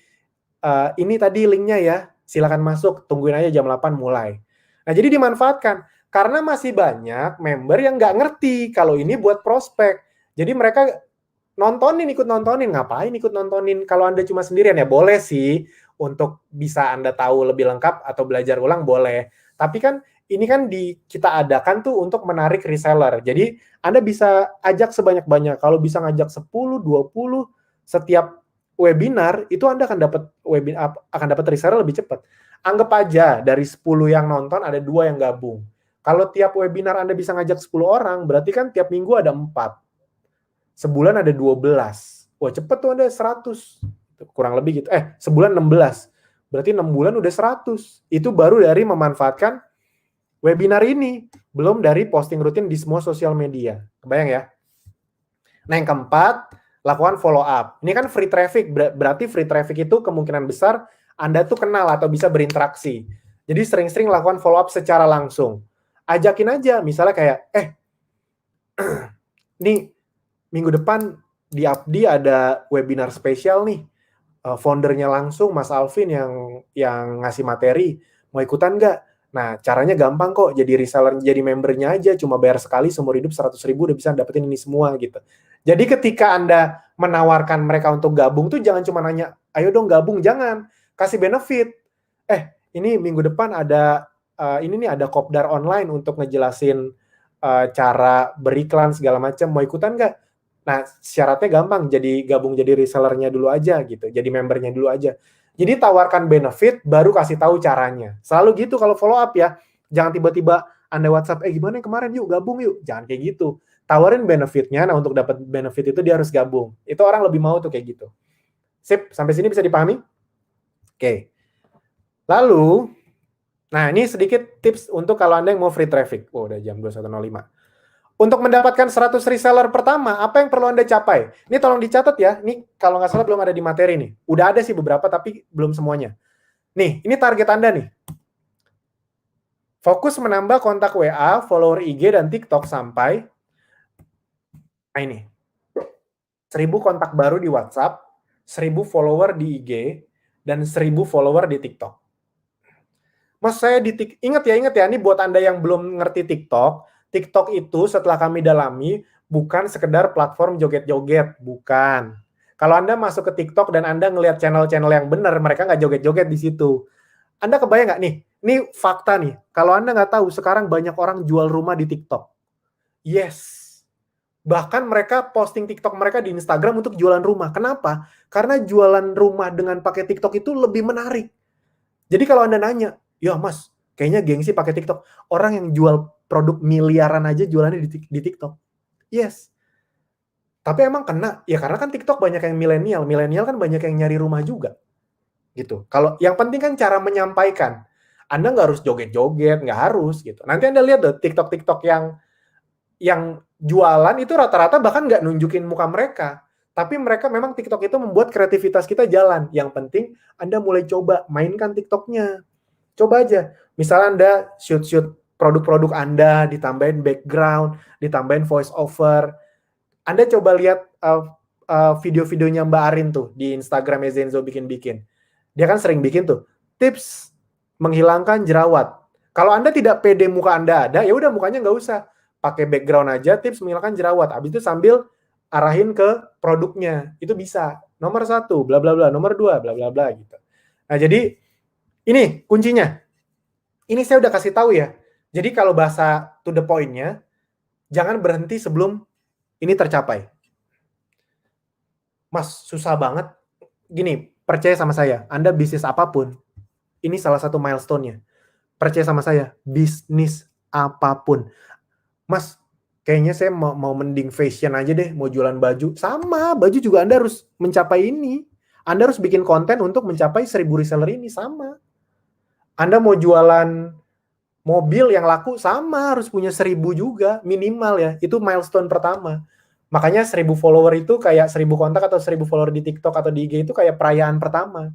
Ini tadi linknya ya, silakan masuk, tungguin aja jam 8 mulai. Nah, jadi dimanfaatkan. Karena masih banyak member yang nggak ngerti kalau ini buat prospek. Jadi mereka ikut nontonin. Ngapain ikut nontonin? Kalau Anda cuma sendirian ya boleh sih, untuk bisa Anda tahu lebih lengkap atau belajar ulang boleh. Tapi kan ini kan kita adakan tuh untuk menarik reseller. Jadi Anda bisa ajak sebanyak-banyak. Kalau bisa ngajak 10, 20 setiap webinar, itu Anda akan dapat reseller lebih cepat. Anggap aja dari 10 yang nonton ada 2 yang gabung. Kalau tiap webinar Anda bisa ngajak 10 orang, berarti kan tiap minggu ada 4. Sebulan ada 12. Wah, cepet tuh Anda 100. Kurang lebih gitu. Sebulan 16. Berarti 6 bulan udah 100. Itu baru dari memanfaatkan webinar ini. Belum dari posting rutin di semua sosial media. Kebayang ya? Nah, yang keempat, lakukan follow up. Ini kan free traffic. Berarti free traffic itu kemungkinan besar Anda tuh kenal atau bisa berinteraksi. Jadi sering-sering lakukan follow up secara langsung. Ajakin aja, misalnya kayak, nih minggu depan di Abdi ada webinar spesial nih. Foundernya langsung Mas Alvin yang ngasih materi, mau ikutan nggak? Nah, caranya gampang kok, jadi reseller, jadi membernya aja, cuma bayar sekali seumur hidup 100.000 udah bisa dapetin ini semua gitu. Jadi ketika Anda menawarkan mereka untuk gabung tuh jangan cuma nanya, ayo dong gabung, jangan. Kasih benefit. Ini minggu depan ada ini nih ada kopdar online untuk ngejelasin cara beriklan segala macam, mau ikutan nggak? Nah, syaratnya gampang, gabung jadi resellernya dulu aja gitu, jadi membernya dulu aja. Jadi tawarkan benefit, baru kasih tahu caranya. Selalu gitu kalau follow up ya. Jangan tiba-tiba Anda WhatsApp, gimana kemarin yuk, gabung yuk. Jangan kayak gitu. Tawarin benefitnya, nah untuk dapat benefit itu dia harus gabung. Itu orang lebih mau tuh kayak gitu. Sip, sampai sini bisa dipahami? Oke. Lalu, nah ini sedikit tips untuk kalau Anda yang mau free traffic. Udah jam 21.05. Untuk mendapatkan 100 reseller pertama, apa yang perlu Anda capai? Ini tolong dicatat ya. Ini kalau nggak salah belum ada di materi nih. Udah ada sih beberapa, tapi belum semuanya. Nih, ini target Anda nih. Fokus menambah kontak WA, follower IG, dan TikTok sampai, nah ini, 1.000 kontak baru di WhatsApp, 1.000 follower di IG, dan 1.000 follower di TikTok. Mas, saya ingat ya, ini buat Anda yang belum ngerti TikTok. TikTok itu setelah kami dalami, bukan sekedar platform joget-joget, bukan. Kalau Anda masuk ke TikTok dan Anda ngelihat channel-channel yang benar, mereka nggak joget-joget di situ. Anda kebayang nggak nih? Ini fakta nih. Kalau Anda nggak tahu, sekarang banyak orang jual rumah di TikTok. Yes. Bahkan mereka posting TikTok mereka di Instagram untuk jualan rumah. Kenapa? Karena jualan rumah dengan pakai TikTok itu lebih menarik. Jadi kalau Anda nanya, ya Mas, kayaknya gengsi pakai TikTok. Orang yang jual produk miliaran aja jualannya di TikTok. Yes. Tapi emang kena, ya karena kan TikTok banyak yang milenial. Milenial kan banyak yang nyari rumah juga. Gitu. Kalau yang penting kan cara menyampaikan. Anda nggak harus joget-joget, nggak harus gitu. Nanti Anda lihat deh TikTok yang jualan itu rata-rata bahkan nggak nunjukin muka mereka. Tapi mereka memang TikTok itu membuat kreativitas kita jalan. Yang penting Anda mulai coba mainkan TikToknya. Coba aja. Misalnya Anda shoot produk-produk Anda, ditambahin background, ditambahin voice over. Anda coba lihat video-videonya Mbak Arin tuh di Instagram Zenzo bikin-bikin. Dia kan sering bikin tuh tips menghilangkan jerawat. Kalau Anda tidak pede muka Anda ada, ya udah mukanya nggak usah. Pakai background aja tips menghilangkan jerawat. Habis itu sambil arahin ke produknya. Itu bisa. Nomor 1, bla bla bla. Nomor 2, bla bla bla gitu. Nah, jadi ini kuncinya. Ini saya udah kasih tahu ya. Jadi kalau bahasa to the point-nya, jangan berhenti sebelum ini tercapai. Mas, susah banget. Gini, percaya sama saya, Anda bisnis apapun, ini salah satu milestone-nya. Percaya sama saya, bisnis apapun. Mas, kayaknya saya mau mending fashion aja deh, mau jualan baju. Sama, baju juga Anda harus mencapai ini. Anda harus bikin konten untuk mencapai 1.000 reseller ini, sama. Anda mau jualan mobil yang laku, sama, harus punya 1.000 juga, minimal ya. Itu milestone pertama. Makanya 1.000 follower itu kayak 1.000 kontak atau 1.000 follower di TikTok atau di IG itu kayak perayaan pertama.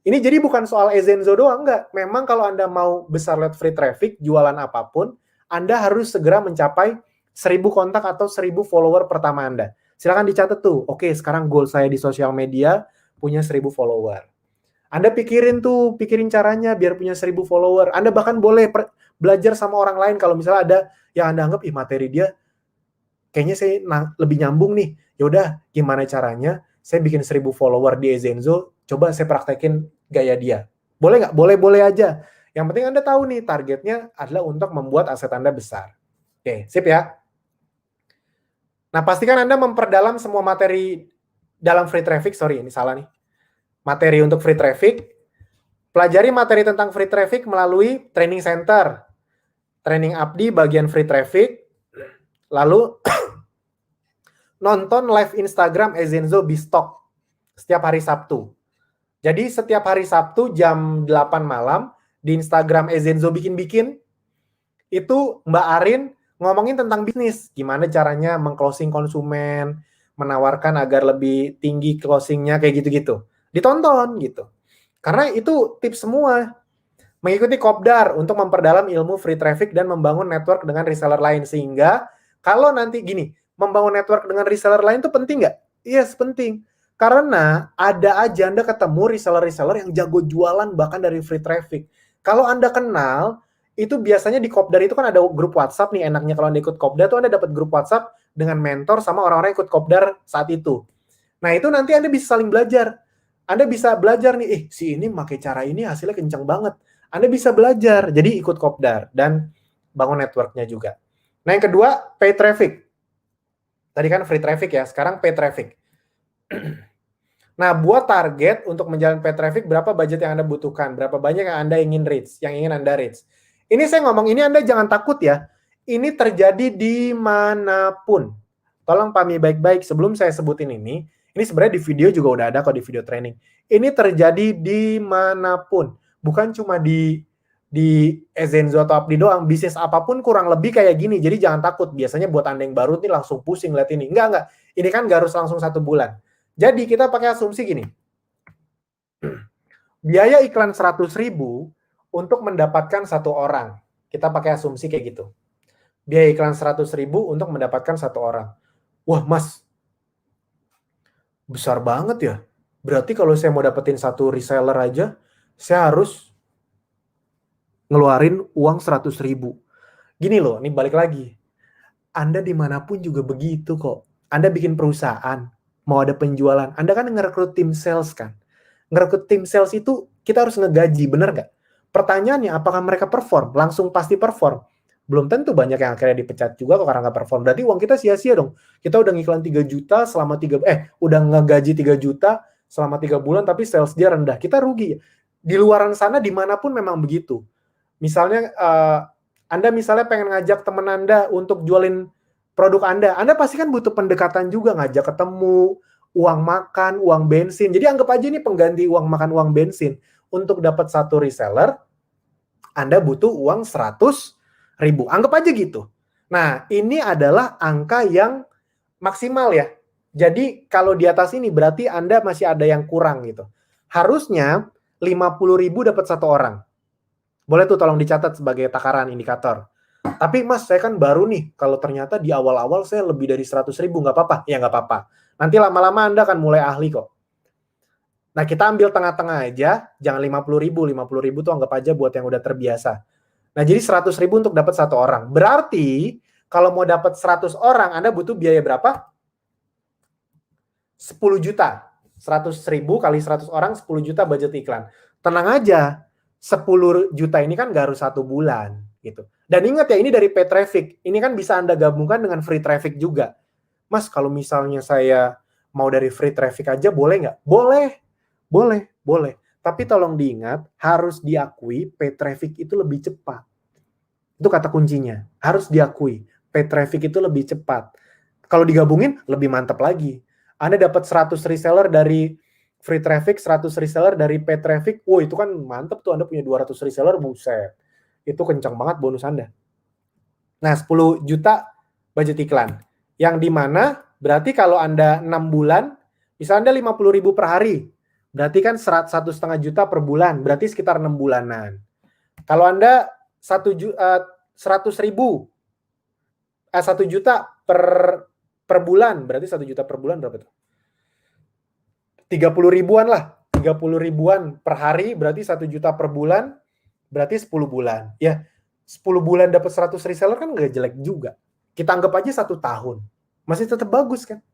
Ini jadi bukan soal Ezenzo doang, enggak. Memang kalau Anda mau besar lihat free traffic, jualan apapun, Anda harus segera mencapai 1.000 kontak atau 1.000 follower pertama Anda. Silakan dicatat tuh, oke sekarang goal saya di sosial media punya 1.000 follower. Anda pikirin caranya biar punya 1.000 follower. Anda bahkan boleh belajar sama orang lain kalau misalnya ada yang Anda anggap, materi dia kayaknya saya lebih nyambung nih. Yaudah, gimana caranya saya bikin 1.000 follower di Ezenzo, coba saya praktekin gaya dia. Boleh nggak? Boleh aja. Yang penting Anda tahu nih, targetnya adalah untuk membuat aset Anda besar. Oke, sip ya. Nah, pastikan Anda memperdalam semua materi dalam free traffic. Sorry, ini salah nih. Materi untuk free traffic. Pelajari materi tentang free traffic melalui training center. Training Abdi bagian free traffic. Lalu nonton live Instagram Ezenzo Bistock setiap hari Sabtu. Jadi setiap hari Sabtu jam 8 malam di Instagram Ezenzo bikin-bikin, itu Mbak Arin ngomongin tentang bisnis. Gimana caranya meng-closing konsumen, menawarkan agar lebih tinggi closingnya, kayak gitu-gitu. Ditonton gitu. Karena itu tips semua. Mengikuti Kopdar untuk memperdalam ilmu free traffic dan membangun network dengan reseller lain. Sehingga kalau nanti gini, membangun network dengan reseller lain itu penting nggak? Yes, penting. Karena ada aja Anda ketemu reseller-reseller yang jago jualan bahkan dari free traffic. Kalau Anda kenal, itu biasanya di Kopdar itu kan ada grup WhatsApp nih, enaknya kalau Anda ikut Kopdar tuh Anda dapat grup WhatsApp dengan mentor sama orang-orang yang ikut Kopdar saat itu. Nah, itu nanti Anda bisa saling belajar. Anda bisa belajar nih, si ini pakai cara ini hasilnya kencang banget. Anda bisa belajar, jadi ikut Kopdar dan bangun networknya juga. Nah, yang kedua, pay traffic. Tadi kan free traffic ya, sekarang pay traffic. Nah, buat target untuk menjalankan pay traffic, berapa budget yang Anda butuhkan? Berapa banyak yang Anda ingin reach, yang ingin Anda reach? Ini saya ngomong ini Anda jangan takut ya. Ini terjadi dimanapun. Tolong pahami baik-baik sebelum saya sebutin ini sebenarnya di video juga udah ada kok, di video training. Ini terjadi dimanapun. Bukan cuma di Ezenzo atau Apdi doang. Bisnis apapun kurang lebih kayak gini. Jadi jangan takut. Biasanya buat Anda yang baru nih langsung pusing lihat ini. Enggak. Ini kan nggak harus langsung 1 bulan. Jadi kita pakai asumsi gini. Biaya iklan 100.000 untuk mendapatkan 1 orang. Kita pakai asumsi kayak gitu. Biaya iklan 100.000 untuk mendapatkan 1 orang. Wah, Mas, besar banget ya. Berarti kalau saya mau dapetin 1 reseller aja, saya harus ngeluarin uang 100.000. Gini loh, ini balik lagi. Anda dimanapun juga begitu kok. Anda bikin perusahaan, mau ada penjualan, Anda kan ngerekrut tim sales kan. Ngerekrut tim sales itu kita harus ngegaji, bener nggak? Pertanyaannya, apakah mereka perform? Langsung pasti perform. Belum tentu, banyak yang akhirnya dipecat juga kok karena nggak perform. Berarti uang kita sia-sia dong. Kita udah ngiklan 3 juta selama udah ngegaji 3 juta selama 3 bulan tapi sales dia rendah. Kita rugi. Di luaran sana dimanapun memang begitu. Misalnya Anda misalnya pengen ngajak teman Anda untuk jualin produk Anda pasti kan butuh pendekatan juga, ngajak ketemu, uang makan, uang bensin. Jadi anggap aja ini pengganti uang makan, uang bensin. Untuk dapat 1 reseller, Anda butuh uang 100.000. Anggap aja gitu. Nah, ini adalah angka yang maksimal ya. Jadi kalau di atas ini berarti Anda masih ada yang kurang gitu. Harusnya 50.000 dapat 1 orang. Boleh tuh tolong dicatat sebagai takaran indikator. Tapi Mas, saya kan baru nih. Kalau ternyata di awal-awal saya lebih dari 100.000, nggak apa-apa? Ya nggak apa-apa. Nanti lama-lama Anda akan mulai ahli kok. Nah, kita ambil tengah-tengah aja. Jangan 50.000. 50.000 tuh anggap aja buat yang udah terbiasa. Nah, jadi 100.000 untuk dapat 1 orang. Berarti, kalau mau dapat 100 orang, Anda butuh biaya berapa? 10 juta. 100.000 kali 100 orang, 10 juta budget iklan. Tenang aja, 10 juta ini kan nggak harus 1 bulan. Gitu. Dan ingat ya, ini dari pay traffic. Ini kan bisa Anda gabungkan dengan free traffic juga. Mas, kalau misalnya saya mau dari free traffic aja, boleh nggak? Boleh. Tapi tolong diingat, harus diakui pay traffic itu lebih cepat. Itu kata kuncinya. Harus diakui, pay traffic itu lebih cepat. Kalau digabungin, lebih mantap lagi. Anda dapat 100 reseller dari free traffic, 100 reseller dari pay traffic. Wow, itu kan mantap tuh. Anda punya 200 reseller, buset. Itu kencang banget bonus Anda. Nah, 10 juta budget iklan. Yang dimana berarti kalau Anda 6 bulan, misalnya Anda 50.000 per hari, berarti kan 1,5 juta per bulan, berarti sekitar 6 bulanan. Kalau Anda 100.000, 1 juta per bulan, berarti 1 juta per bulan berapa tuh? 30 ribuan lah. 30 ribuan per hari, berarti 1 juta per bulan, berarti 10 bulan. Ya, 10 bulan dapat 100 reseller kan nggak jelek juga. Kita anggap aja 1 tahun. Masih tetap bagus kan?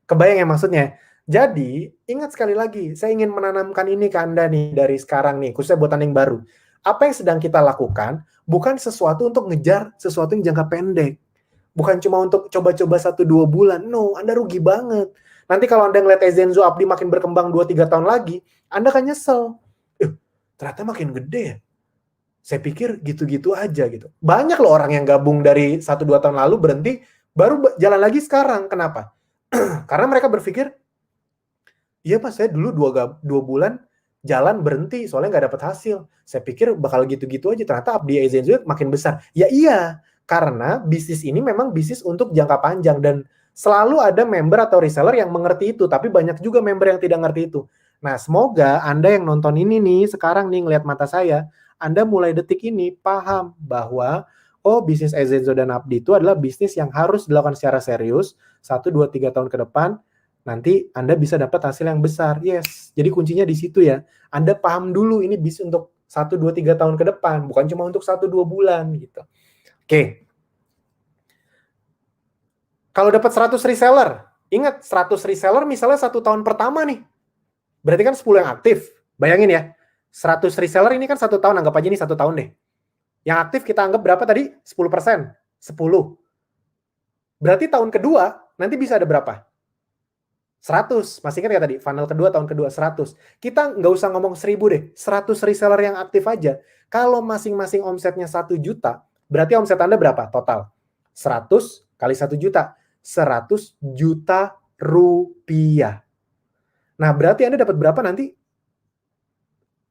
Kebayang ya maksudnya? Jadi, ingat sekali lagi, saya ingin menanamkan ini ke Anda nih dari sekarang nih, khususnya buat Anda yang baru. Apa yang sedang kita lakukan, bukan sesuatu untuk ngejar sesuatu yang jangka pendek. Bukan cuma untuk coba-coba 1-2 bulan. No, Anda rugi banget. Nanti kalau Anda ngeliat Ezenzo Apdi makin berkembang 2-3 tahun lagi, Anda akan nyesel. Ternyata makin gede ya. Saya pikir gitu-gitu aja gitu. Banyak loh orang yang gabung dari 1-2 tahun lalu berhenti, baru jalan lagi sekarang. Kenapa? Karena mereka berpikir, iya Mas, saya dulu 2 bulan jalan berhenti, soalnya nggak dapat hasil. Saya pikir bakal gitu-gitu aja, ternyata Apdi Ezenzo makin besar. Ya iya, karena bisnis ini memang bisnis untuk jangka panjang, dan selalu ada member atau reseller yang mengerti itu, tapi banyak juga member yang tidak ngerti itu. Nah, semoga Anda yang nonton ini nih, sekarang nih ngelihat mata saya, Anda mulai detik ini paham bahwa bisnis Ezenzo dan Abdi itu adalah bisnis yang harus dilakukan secara serius 1, 2, 3 tahun ke depan. Nanti Anda bisa dapat hasil yang besar. Yes, jadi kuncinya di situ ya. Anda paham dulu ini bisnis untuk 1, 2, 3 tahun ke depan, bukan cuma untuk 1, 2 bulan gitu. Oke. Kalau dapat 100 reseller, ingat 100 reseller misalnya 1 tahun pertama nih. Berarti kan 10 yang aktif. Bayangin ya, 100 reseller ini kan 1 tahun, anggap aja ini 1 tahun deh. Yang aktif kita anggap berapa tadi? 10%. 10. Berarti tahun kedua, nanti bisa ada berapa? 100. Masih ingat ya tadi? Funnel kedua, tahun kedua, 100. Kita nggak usah ngomong 1000 deh. 100 reseller yang aktif aja. Kalau masing-masing omsetnya 1 juta, berarti omset Anda berapa total? 100 kali 1 juta. 100 juta rupiah. Nah, berarti Anda dapat berapa nanti?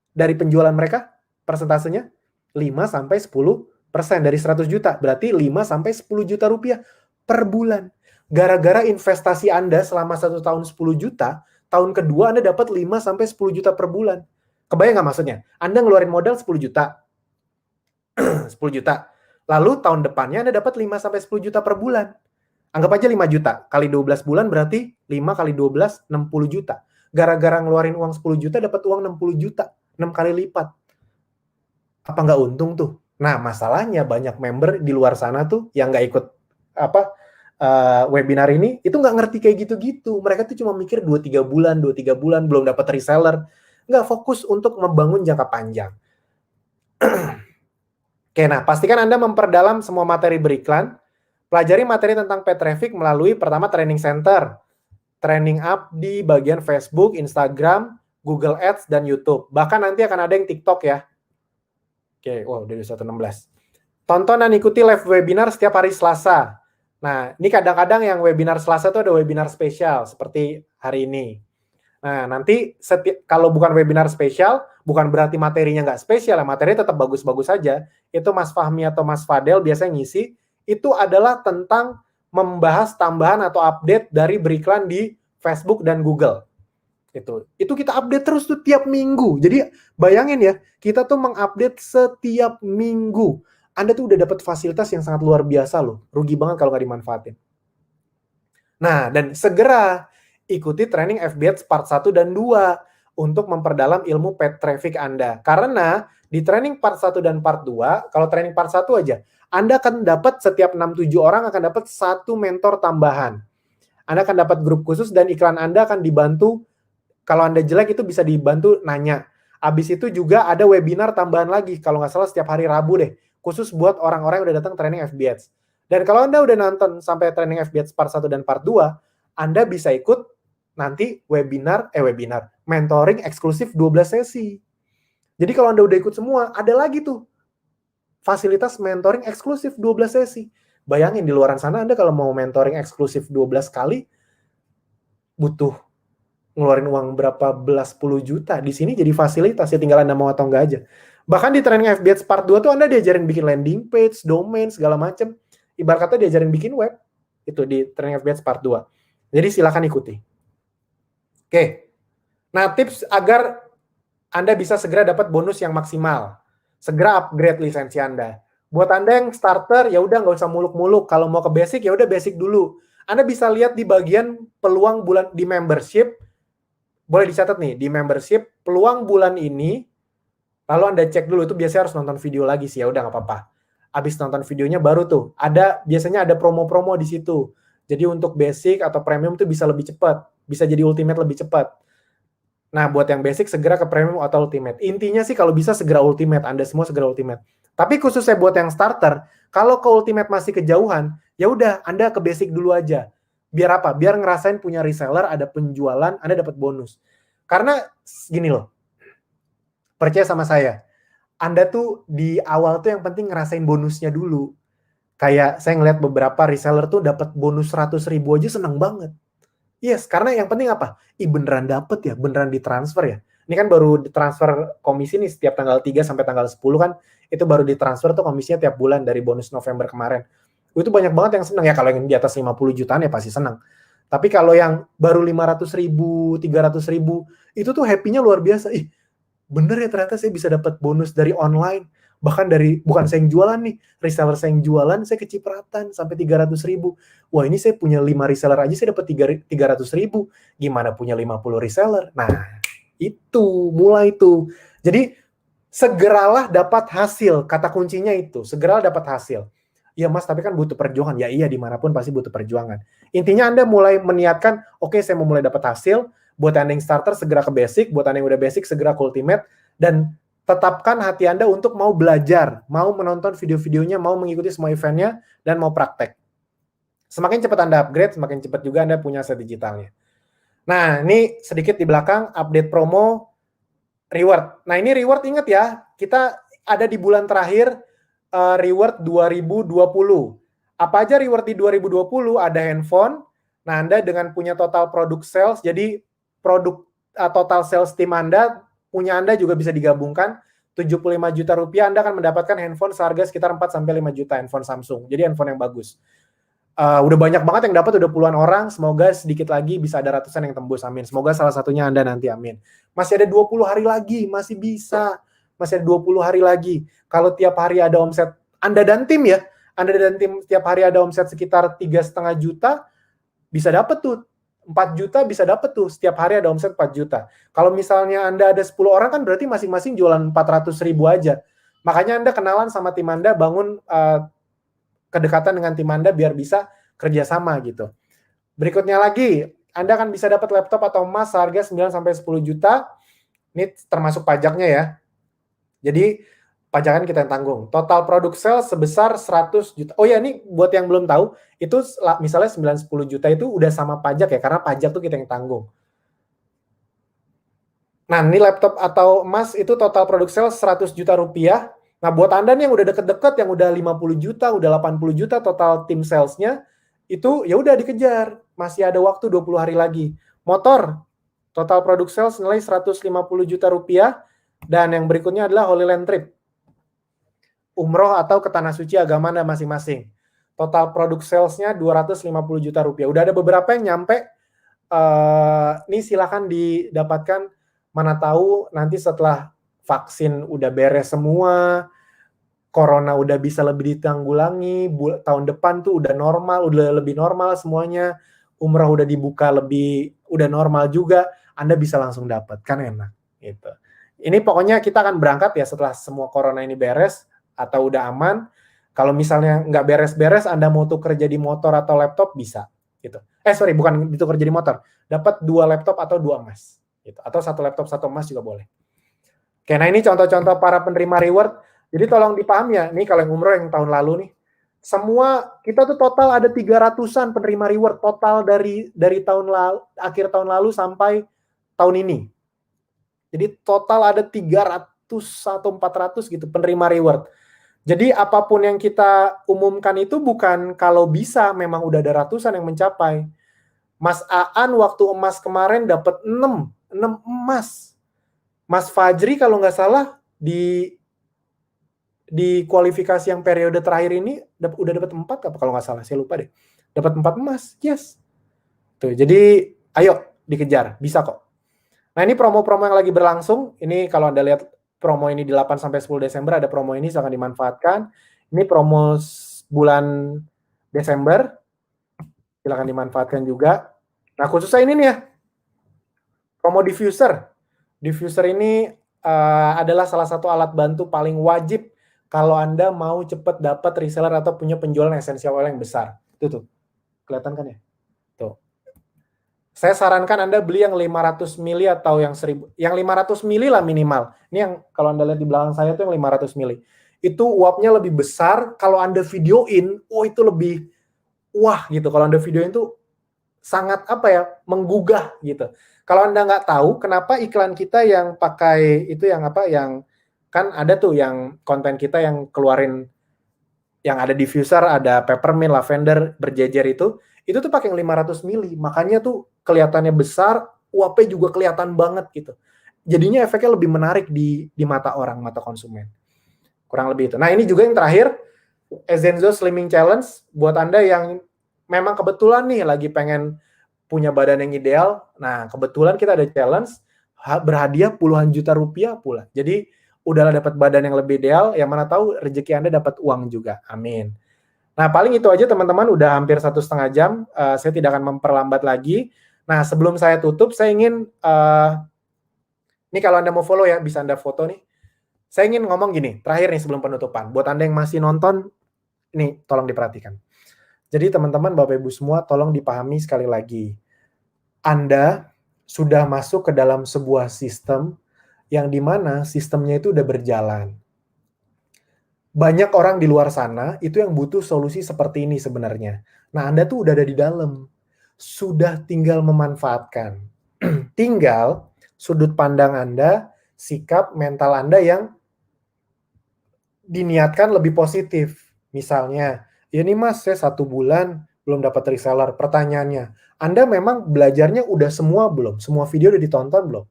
Dari penjualan mereka, persentasenya 5-10% dari 100 juta. Berarti 5-10 juta rupiah per bulan. Gara-gara investasi Anda selama 1 tahun 10 juta, tahun kedua Anda dapat 5-10 juta per bulan. Kebayang nggak maksudnya? Anda ngeluarin modal 10 juta. 10 juta. Lalu tahun depannya Anda dapat 5-10 juta per bulan. Anggap aja 5 juta. Kali 12 bulan berarti 5 kali 12, 60 juta. Gara-gara ngeluarin uang 10 juta, dapat uang 60 juta. 6 kali lipat. Apa nggak untung tuh? Nah, masalahnya banyak member di luar sana tuh yang nggak ikut webinar ini, itu nggak ngerti kayak gitu-gitu. Mereka tuh cuma mikir 2-3 bulan, belum dapat reseller. Nggak fokus untuk membangun jangka panjang. Oke, nah pastikan Anda memperdalam semua materi beriklan. Pelajari materi tentang paid traffic melalui pertama training center, training up di bagian Facebook, Instagram, Google Ads, dan YouTube. Bahkan nanti akan ada yang TikTok ya. Oke, wow, dari 116. Tonton dan ikuti live webinar setiap hari Selasa. Nah, ini kadang-kadang yang webinar Selasa tuh ada webinar spesial, seperti hari ini. Nah, nanti kalau bukan webinar spesial, bukan berarti materinya nggak spesial, materinya tetap bagus-bagus saja. Itu Mas Fahmi atau Mas Fadel biasanya ngisi, itu adalah tentang membahas tambahan atau update dari beriklan di Facebook dan Google. Itu kita update terus tuh tiap minggu. Jadi bayangin ya, kita tuh mengupdate setiap minggu. Anda tuh udah dapat fasilitas yang sangat luar biasa loh. Rugi banget kalau nggak dimanfaatin. Nah, dan segera ikuti training FB Ads part 1 dan 2 untuk memperdalam ilmu paid traffic Anda. Karena di training part 1 dan part 2, kalau training part 1 aja, Anda akan dapat setiap 6-7 orang akan dapat 1 mentor tambahan. Anda akan dapat grup khusus dan iklan Anda akan dibantu. Kalau Anda jelek itu bisa dibantu nanya. Habis itu juga ada webinar tambahan lagi. Kalau nggak salah setiap hari Rabu deh. Khusus buat orang-orang yang udah datang training FB Ads. Dan kalau Anda udah nonton sampai training FB Ads part 1 dan part 2, Anda bisa ikut nanti webinar, mentoring eksklusif 12 sesi. Jadi kalau Anda udah ikut semua, ada lagi tuh fasilitas mentoring eksklusif 12 sesi. Bayangin di luaran sana Anda kalau mau mentoring eksklusif 12 kali, butuh ngeluarin uang berapa belas puluh juta. Di sini jadi fasilitas, ya tinggal Anda mau atau enggak aja. Bahkan di training FB Ads part 2 tuh Anda diajarin bikin landing page, domain, segala macam. Ibarat kata diajarin bikin web. Itu di training FB Ads part 2. Jadi silakan ikuti. Oke. Nah, tips agar Anda bisa segera dapat bonus yang maksimal. Segera upgrade lisensi Anda. Buat Anda yang starter, ya udah nggak usah muluk-muluk. Kalau mau ke basic, ya udah basic dulu. Anda bisa lihat di bagian peluang bulan di membership. Boleh dicatat nih, di membership, peluang bulan ini, lalu Anda cek dulu, itu biasanya harus nonton video lagi sih, ya udah nggak apa-apa. Habis nonton videonya baru tuh, biasanya ada promo-promo di situ. Jadi untuk basic atau premium tuh bisa lebih cepat, bisa jadi ultimate lebih cepat. Nah, buat yang basic segera ke premium atau ultimate. Intinya sih kalau bisa segera ultimate, Anda semua segera ultimate. Tapi khususnya buat yang starter, kalau ke ultimate masih kejauhan, ya udah Anda ke basic dulu aja. Biar apa? Biar ngerasain punya reseller, ada penjualan, Anda dapat bonus. Karena gini loh, percaya sama saya, Anda tuh di awal tuh yang penting ngerasain bonusnya dulu. Kayak saya ngeliat beberapa reseller tuh dapat bonus 100.000 aja seneng banget. Yes, karena yang penting apa? Beneran dapet ya, beneran ditransfer ya. Ini kan baru ditransfer komisi nih setiap tanggal 3 sampai tanggal 10 kan, itu baru ditransfer tuh komisinya tiap bulan dari bonus November kemarin. Itu banyak banget yang senang ya, kalau yang di atas 50 jutaan ya pasti senang. Tapi kalau yang baru 500.000, 300.000, itu tuh happy-nya luar biasa. Ih, bener ya ternyata saya bisa dapat bonus dari online. Bahkan dari, bukan saya yang jualan nih, reseller saya yang jualan, saya kecipratan sampai 300.000. Wah, ini saya punya 5 reseller aja, saya dapat 300.000. Gimana punya 50 reseller? Nah, itu, mulai tuh. Jadi, segeralah dapat hasil. Kata kuncinya itu, segeralah dapat hasil. Ya Mas, tapi kan butuh perjuangan. Ya iya, dimanapun pasti butuh perjuangan. Intinya Anda mulai meniatkan, oke, saya mau mulai dapat hasil. Buat Anda yang starter, segera ke basic. Buat Anda yang udah basic, segera ke ultimate. Dan tetapkan hati Anda untuk mau belajar, mau menonton video-videonya, mau mengikuti semua eventnya, dan mau praktek. Semakin cepat Anda upgrade, semakin cepat juga Anda punya aset digitalnya. Nah, ini sedikit di belakang, update promo, reward. Nah, ini reward, ingat ya, kita ada di bulan terakhir, reward 2020. Apa aja reward di 2020? Ada handphone. Nah, Anda dengan punya total produk sales, jadi produk total sales tim Anda, punya Anda juga bisa digabungkan. 75 juta rupiah Anda akan mendapatkan handphone seharga sekitar 4-5 juta, handphone Samsung. Jadi handphone yang bagus. Udah banyak banget yang dapat, udah puluhan orang. Semoga sedikit lagi bisa ada ratusan yang tembus, amin. Semoga salah satunya Anda nanti, amin. Masih ada 20 hari lagi, masih bisa. Masih ada 20 hari lagi. Kalau tiap hari ada omset, Anda dan tim ya, Anda dan tim tiap hari ada omset sekitar 3,5 juta, bisa dapat tuh. 4 juta bisa dapat tuh, setiap hari ada omset 4 juta. Kalau misalnya Anda ada 10 orang kan berarti masing-masing jualan 400.000 aja. Makanya Anda kenalan sama tim Anda, bangun kedekatan dengan tim Anda biar bisa kerjasama gitu. Berikutnya lagi, Anda akan bisa dapat laptop atau emas harga 9-10 juta. Ini termasuk pajaknya ya. Jadi pajakan kita yang tanggung. Total produk sales sebesar 100 juta. Oh ya, ini buat yang belum tahu, itu misalnya 9-10 juta itu udah sama pajak ya, karena pajak tuh kita yang tanggung. Nah, ini laptop atau emas itu total produk sales 100 juta rupiah. Nah, buat Anda nih yang udah deket-deket, yang udah 50 juta, udah 80 juta total tim salesnya, itu ya udah dikejar. Masih ada waktu 20 hari lagi. Motor, total produk sales nilai 150 juta rupiah. Dan yang berikutnya adalah Holy Land Trip. Umroh atau ke Tanah Suci agama Anda masing-masing. Total produk salesnya 250 juta rupiah. Udah ada beberapa yang nyampe. Ini silakan didapatkan. Mana tahu nanti setelah vaksin udah beres semua, corona udah bisa lebih ditanggulangi, tahun depan tuh udah normal, udah lebih normal semuanya, umrah udah dibuka lebih, udah normal juga, Anda bisa langsung dapat, kan enak gitu. Ini pokoknya kita akan berangkat ya setelah semua corona ini beres atau udah aman. Kalau misalnya nggak beres-beres, Anda mau tuker jadi motor atau laptop bisa gitu. Bukan ditukar jadi motor, dapat 2 laptop atau 2 emas gitu. Atau 1 laptop 1 emas juga boleh. Oke, nah ini contoh-contoh para penerima reward. Jadi tolong dipahami ya, nih kalau yang umroh yang tahun lalu nih, semua kita tuh total ada 300-an penerima reward total dari tahun lalu, akhir tahun lalu sampai tahun ini. Jadi total ada 300 atau 400 gitu penerima reward. Jadi apapun yang kita umumkan itu bukan kalau bisa, memang udah ada ratusan yang mencapai. Mas Aan waktu emas kemarin dapat 6 emas. Mas Fajri kalau nggak salah di kualifikasi yang periode terakhir ini udah dapat 4 apa kalau nggak salah, saya lupa deh. Dapat 4 emas, yes. Tuh, jadi ayo dikejar, bisa kok. Nah, ini promo-promo yang lagi berlangsung. Ini kalau Anda lihat promo ini di 8-10 Desember ada promo ini, silakan dimanfaatkan. Ini promo bulan Desember. Silakan dimanfaatkan juga. Nah, khususnya ini nih ya. Promo diffuser. Diffuser ini adalah salah satu alat bantu paling wajib kalau Anda mau cepat dapat reseller atau punya penjualan essential oil yang besar. Itu tuh. Kelihatan kan ya? Tuh. Saya sarankan Anda beli yang 500 mili atau yang 1000. Yang 500 mili lah minimal. Ini yang kalau Anda lihat di belakang saya tuh yang 500 mili. Itu uapnya lebih besar. Kalau Anda videoin, itu lebih wah gitu. Kalau Anda videoin tuh sangat menggugah gitu. Kalau Anda nggak tahu kenapa iklan kita yang pakai itu yang yang kan ada tuh yang konten kita yang keluarin yang ada diffuser, ada peppermint, lavender berjejer itu tuh pakai yang 500 mili. Makanya tuh kelihatannya besar, uapnya juga kelihatan banget gitu. Jadinya efeknya lebih menarik di mata orang, mata konsumen. Kurang lebih itu. Nah, ini juga yang terakhir, Ezenzo Slimming Challenge buat Anda yang memang kebetulan nih lagi pengen punya badan yang ideal. Nah, kebetulan kita ada challenge berhadiah puluhan juta rupiah pula. Jadi udahlah dapat badan yang lebih ideal, yang mana tahu rezeki Anda dapat uang juga. Amin. Nah, paling itu aja teman-teman, udah hampir 1,5 jam. Saya tidak akan memperlambat lagi. Nah, sebelum saya tutup, saya ingin, ini kalau Anda mau follow ya, bisa Anda foto nih. Saya ingin ngomong gini, terakhir nih sebelum penutupan. Buat Anda yang masih nonton, ini tolong diperhatikan. Jadi teman-teman, Bapak Ibu semua, tolong dipahami sekali lagi. Anda sudah masuk ke dalam sebuah sistem yang dimana sistemnya itu udah berjalan. Banyak orang di luar sana itu yang butuh solusi seperti ini sebenarnya. Nah, Anda tuh udah ada di dalam. Sudah tinggal memanfaatkan. Tinggal sudut pandang Anda, sikap mental Anda yang diniatkan lebih positif. Misalnya, ya nih Mas, saya 1 bulan belum dapat reseller. Pertanyaannya, Anda memang belajarnya udah semua belum? Semua video udah ditonton belum?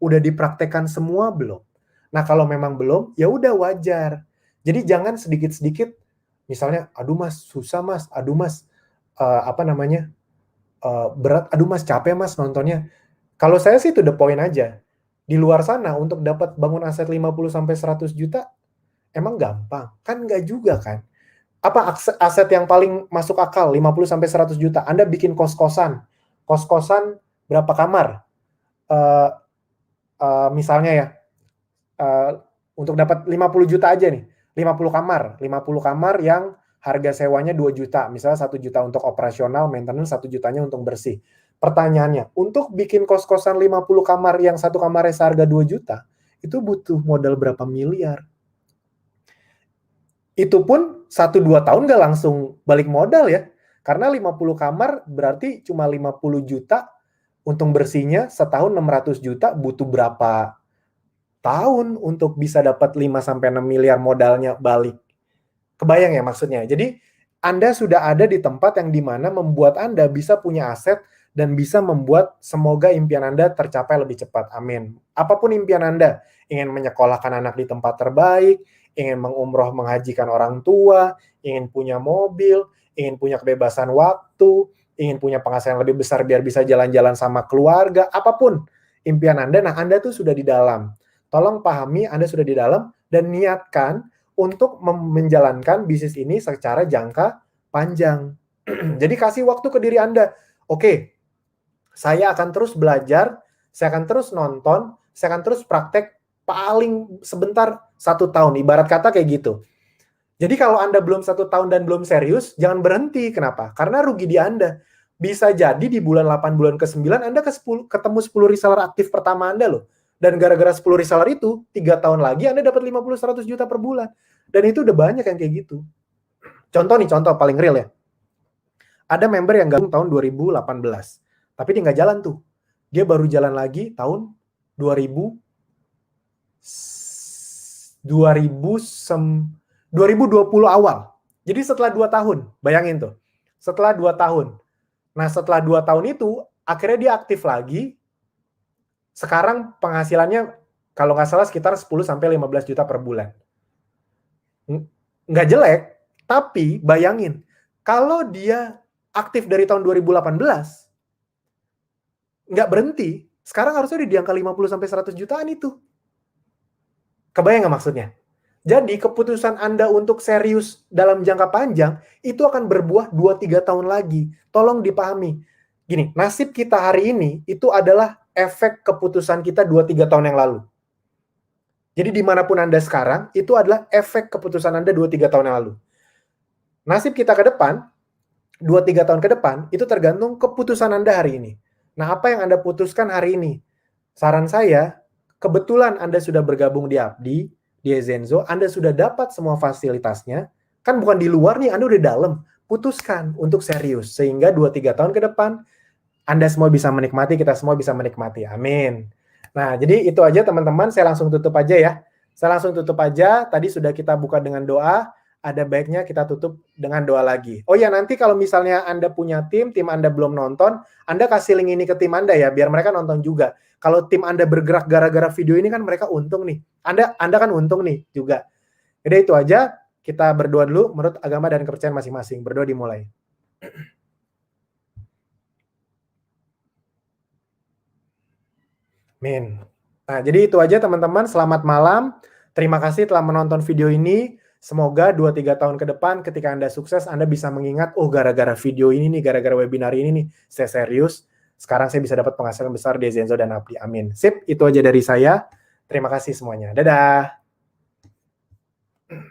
Udah dipraktekkan semua belum? Nah, kalau memang belum, ya udah wajar. Jadi jangan sedikit-sedikit, misalnya, aduh Mas, susah Mas, aduh Mas, berat, aduh Mas, capek Mas nontonnya. Kalau saya sih to the point aja. Di luar sana, untuk dapat bangun aset 50-100 juta, emang gampang? Kan nggak juga kan? Apa aset yang paling masuk akal 50-100 juta? Anda bikin kos-kosan berapa kamar? Misalnya ya, untuk dapat 50 juta aja nih, 50 kamar yang harga sewanya 2 juta, misalnya 1 juta untuk operasional, maintenance, 1 jutanya untuk bersih. Pertanyaannya, untuk bikin kos-kosan 50 kamar yang satu kamarnya seharga 2 juta, itu butuh modal berapa miliar? Itu pun 1-2 tahun nggak langsung balik modal ya. Karena 50 kamar berarti cuma 50 juta, untung bersihnya setahun 600 juta, butuh berapa tahun untuk bisa dapat 5-6 miliar modalnya balik. Kebayang ya maksudnya? Jadi Anda sudah ada di tempat yang dimana membuat Anda bisa punya aset dan bisa membuat semoga impian Anda tercapai lebih cepat. Amin. Apapun impian Anda, ingin menyekolahkan anak di tempat terbaik, ingin mengumroh menghajikan orang tua, ingin punya mobil, ingin punya kebebasan waktu, ingin punya penghasilan lebih besar biar bisa jalan-jalan sama keluarga, apapun impian Anda, nah Anda tuh sudah di dalam. Tolong pahami Anda sudah di dalam dan niatkan untuk menjalankan bisnis ini secara jangka panjang. Jadi kasih waktu ke diri Anda. Oke, saya akan terus belajar, saya akan terus nonton, saya akan terus praktek paling sebentar 1 tahun. Ibarat kata kayak gitu. Jadi kalau Anda belum 1 tahun dan belum serius, jangan berhenti. Kenapa? Karena rugi di Anda. Bisa jadi di bulan 8, bulan ke-9, Anda ketemu 10 reseller aktif pertama Anda loh. Dan gara-gara 10 reseller itu, 3 tahun lagi Anda dapat 50-100 juta per bulan. Dan itu udah banyak yang kayak gitu. Contoh paling real ya. Ada member yang gabung tahun 2018. Tapi dia nggak jalan tuh. Dia baru jalan lagi tahun 2020 awal. Jadi setelah 2 tahun, bayangin tuh. Setelah 2 tahun. Nah, setelah 2 tahun itu, akhirnya dia aktif lagi. Sekarang penghasilannya, kalau nggak salah sekitar 10-15 juta per bulan. Nggak jelek, tapi bayangin, kalau dia aktif dari tahun 2018, nggak berhenti, sekarang harusnya di angka 50-100 jutaan itu. Kebayang nggak maksudnya? Jadi keputusan Anda untuk serius dalam jangka panjang, itu akan berbuah 2-3 tahun lagi. Tolong dipahami. Gini, nasib kita hari ini, itu adalah efek keputusan kita 2-3 tahun yang lalu. Jadi dimanapun Anda sekarang, itu adalah efek keputusan Anda 2-3 tahun yang lalu. Nasib kita ke depan, 2-3 tahun ke depan, itu tergantung keputusan Anda hari ini. Nah, apa yang Anda putuskan hari ini? Saran saya, kebetulan Anda sudah bergabung di Abdi, di Ezenzo, Anda sudah dapat semua fasilitasnya, kan bukan di luar nih, Anda udah dalam. Putuskan untuk serius, sehingga 2-3 tahun ke depan, Anda semua bisa menikmati, kita semua bisa menikmati. Amin. Nah, jadi itu aja teman-teman, saya langsung tutup aja ya. Saya langsung tutup aja, tadi sudah kita buka dengan doa, ada baiknya kita tutup dengan doa lagi. Oh ya, nanti kalau misalnya Anda punya tim Anda belum nonton, Anda kasih link ini ke tim Anda ya, biar mereka nonton juga. Kalau tim Anda bergerak gara-gara video ini kan mereka untung nih. Anda kan untung nih juga. Jadi itu aja, kita berdoa dulu menurut agama dan kepercayaan masing-masing. Berdoa dimulai. Amin. Nah, jadi itu aja teman-teman. Selamat malam. Terima kasih telah menonton video ini. Semoga 2-3 tahun ke depan ketika Anda sukses, Anda bisa mengingat, oh gara-gara video ini nih, gara-gara webinar ini nih, saya serius. Sekarang saya bisa dapat penghasilan besar di Zenzo dan Abdi. Amin. Sip, itu aja dari saya. Terima kasih semuanya. Dadah.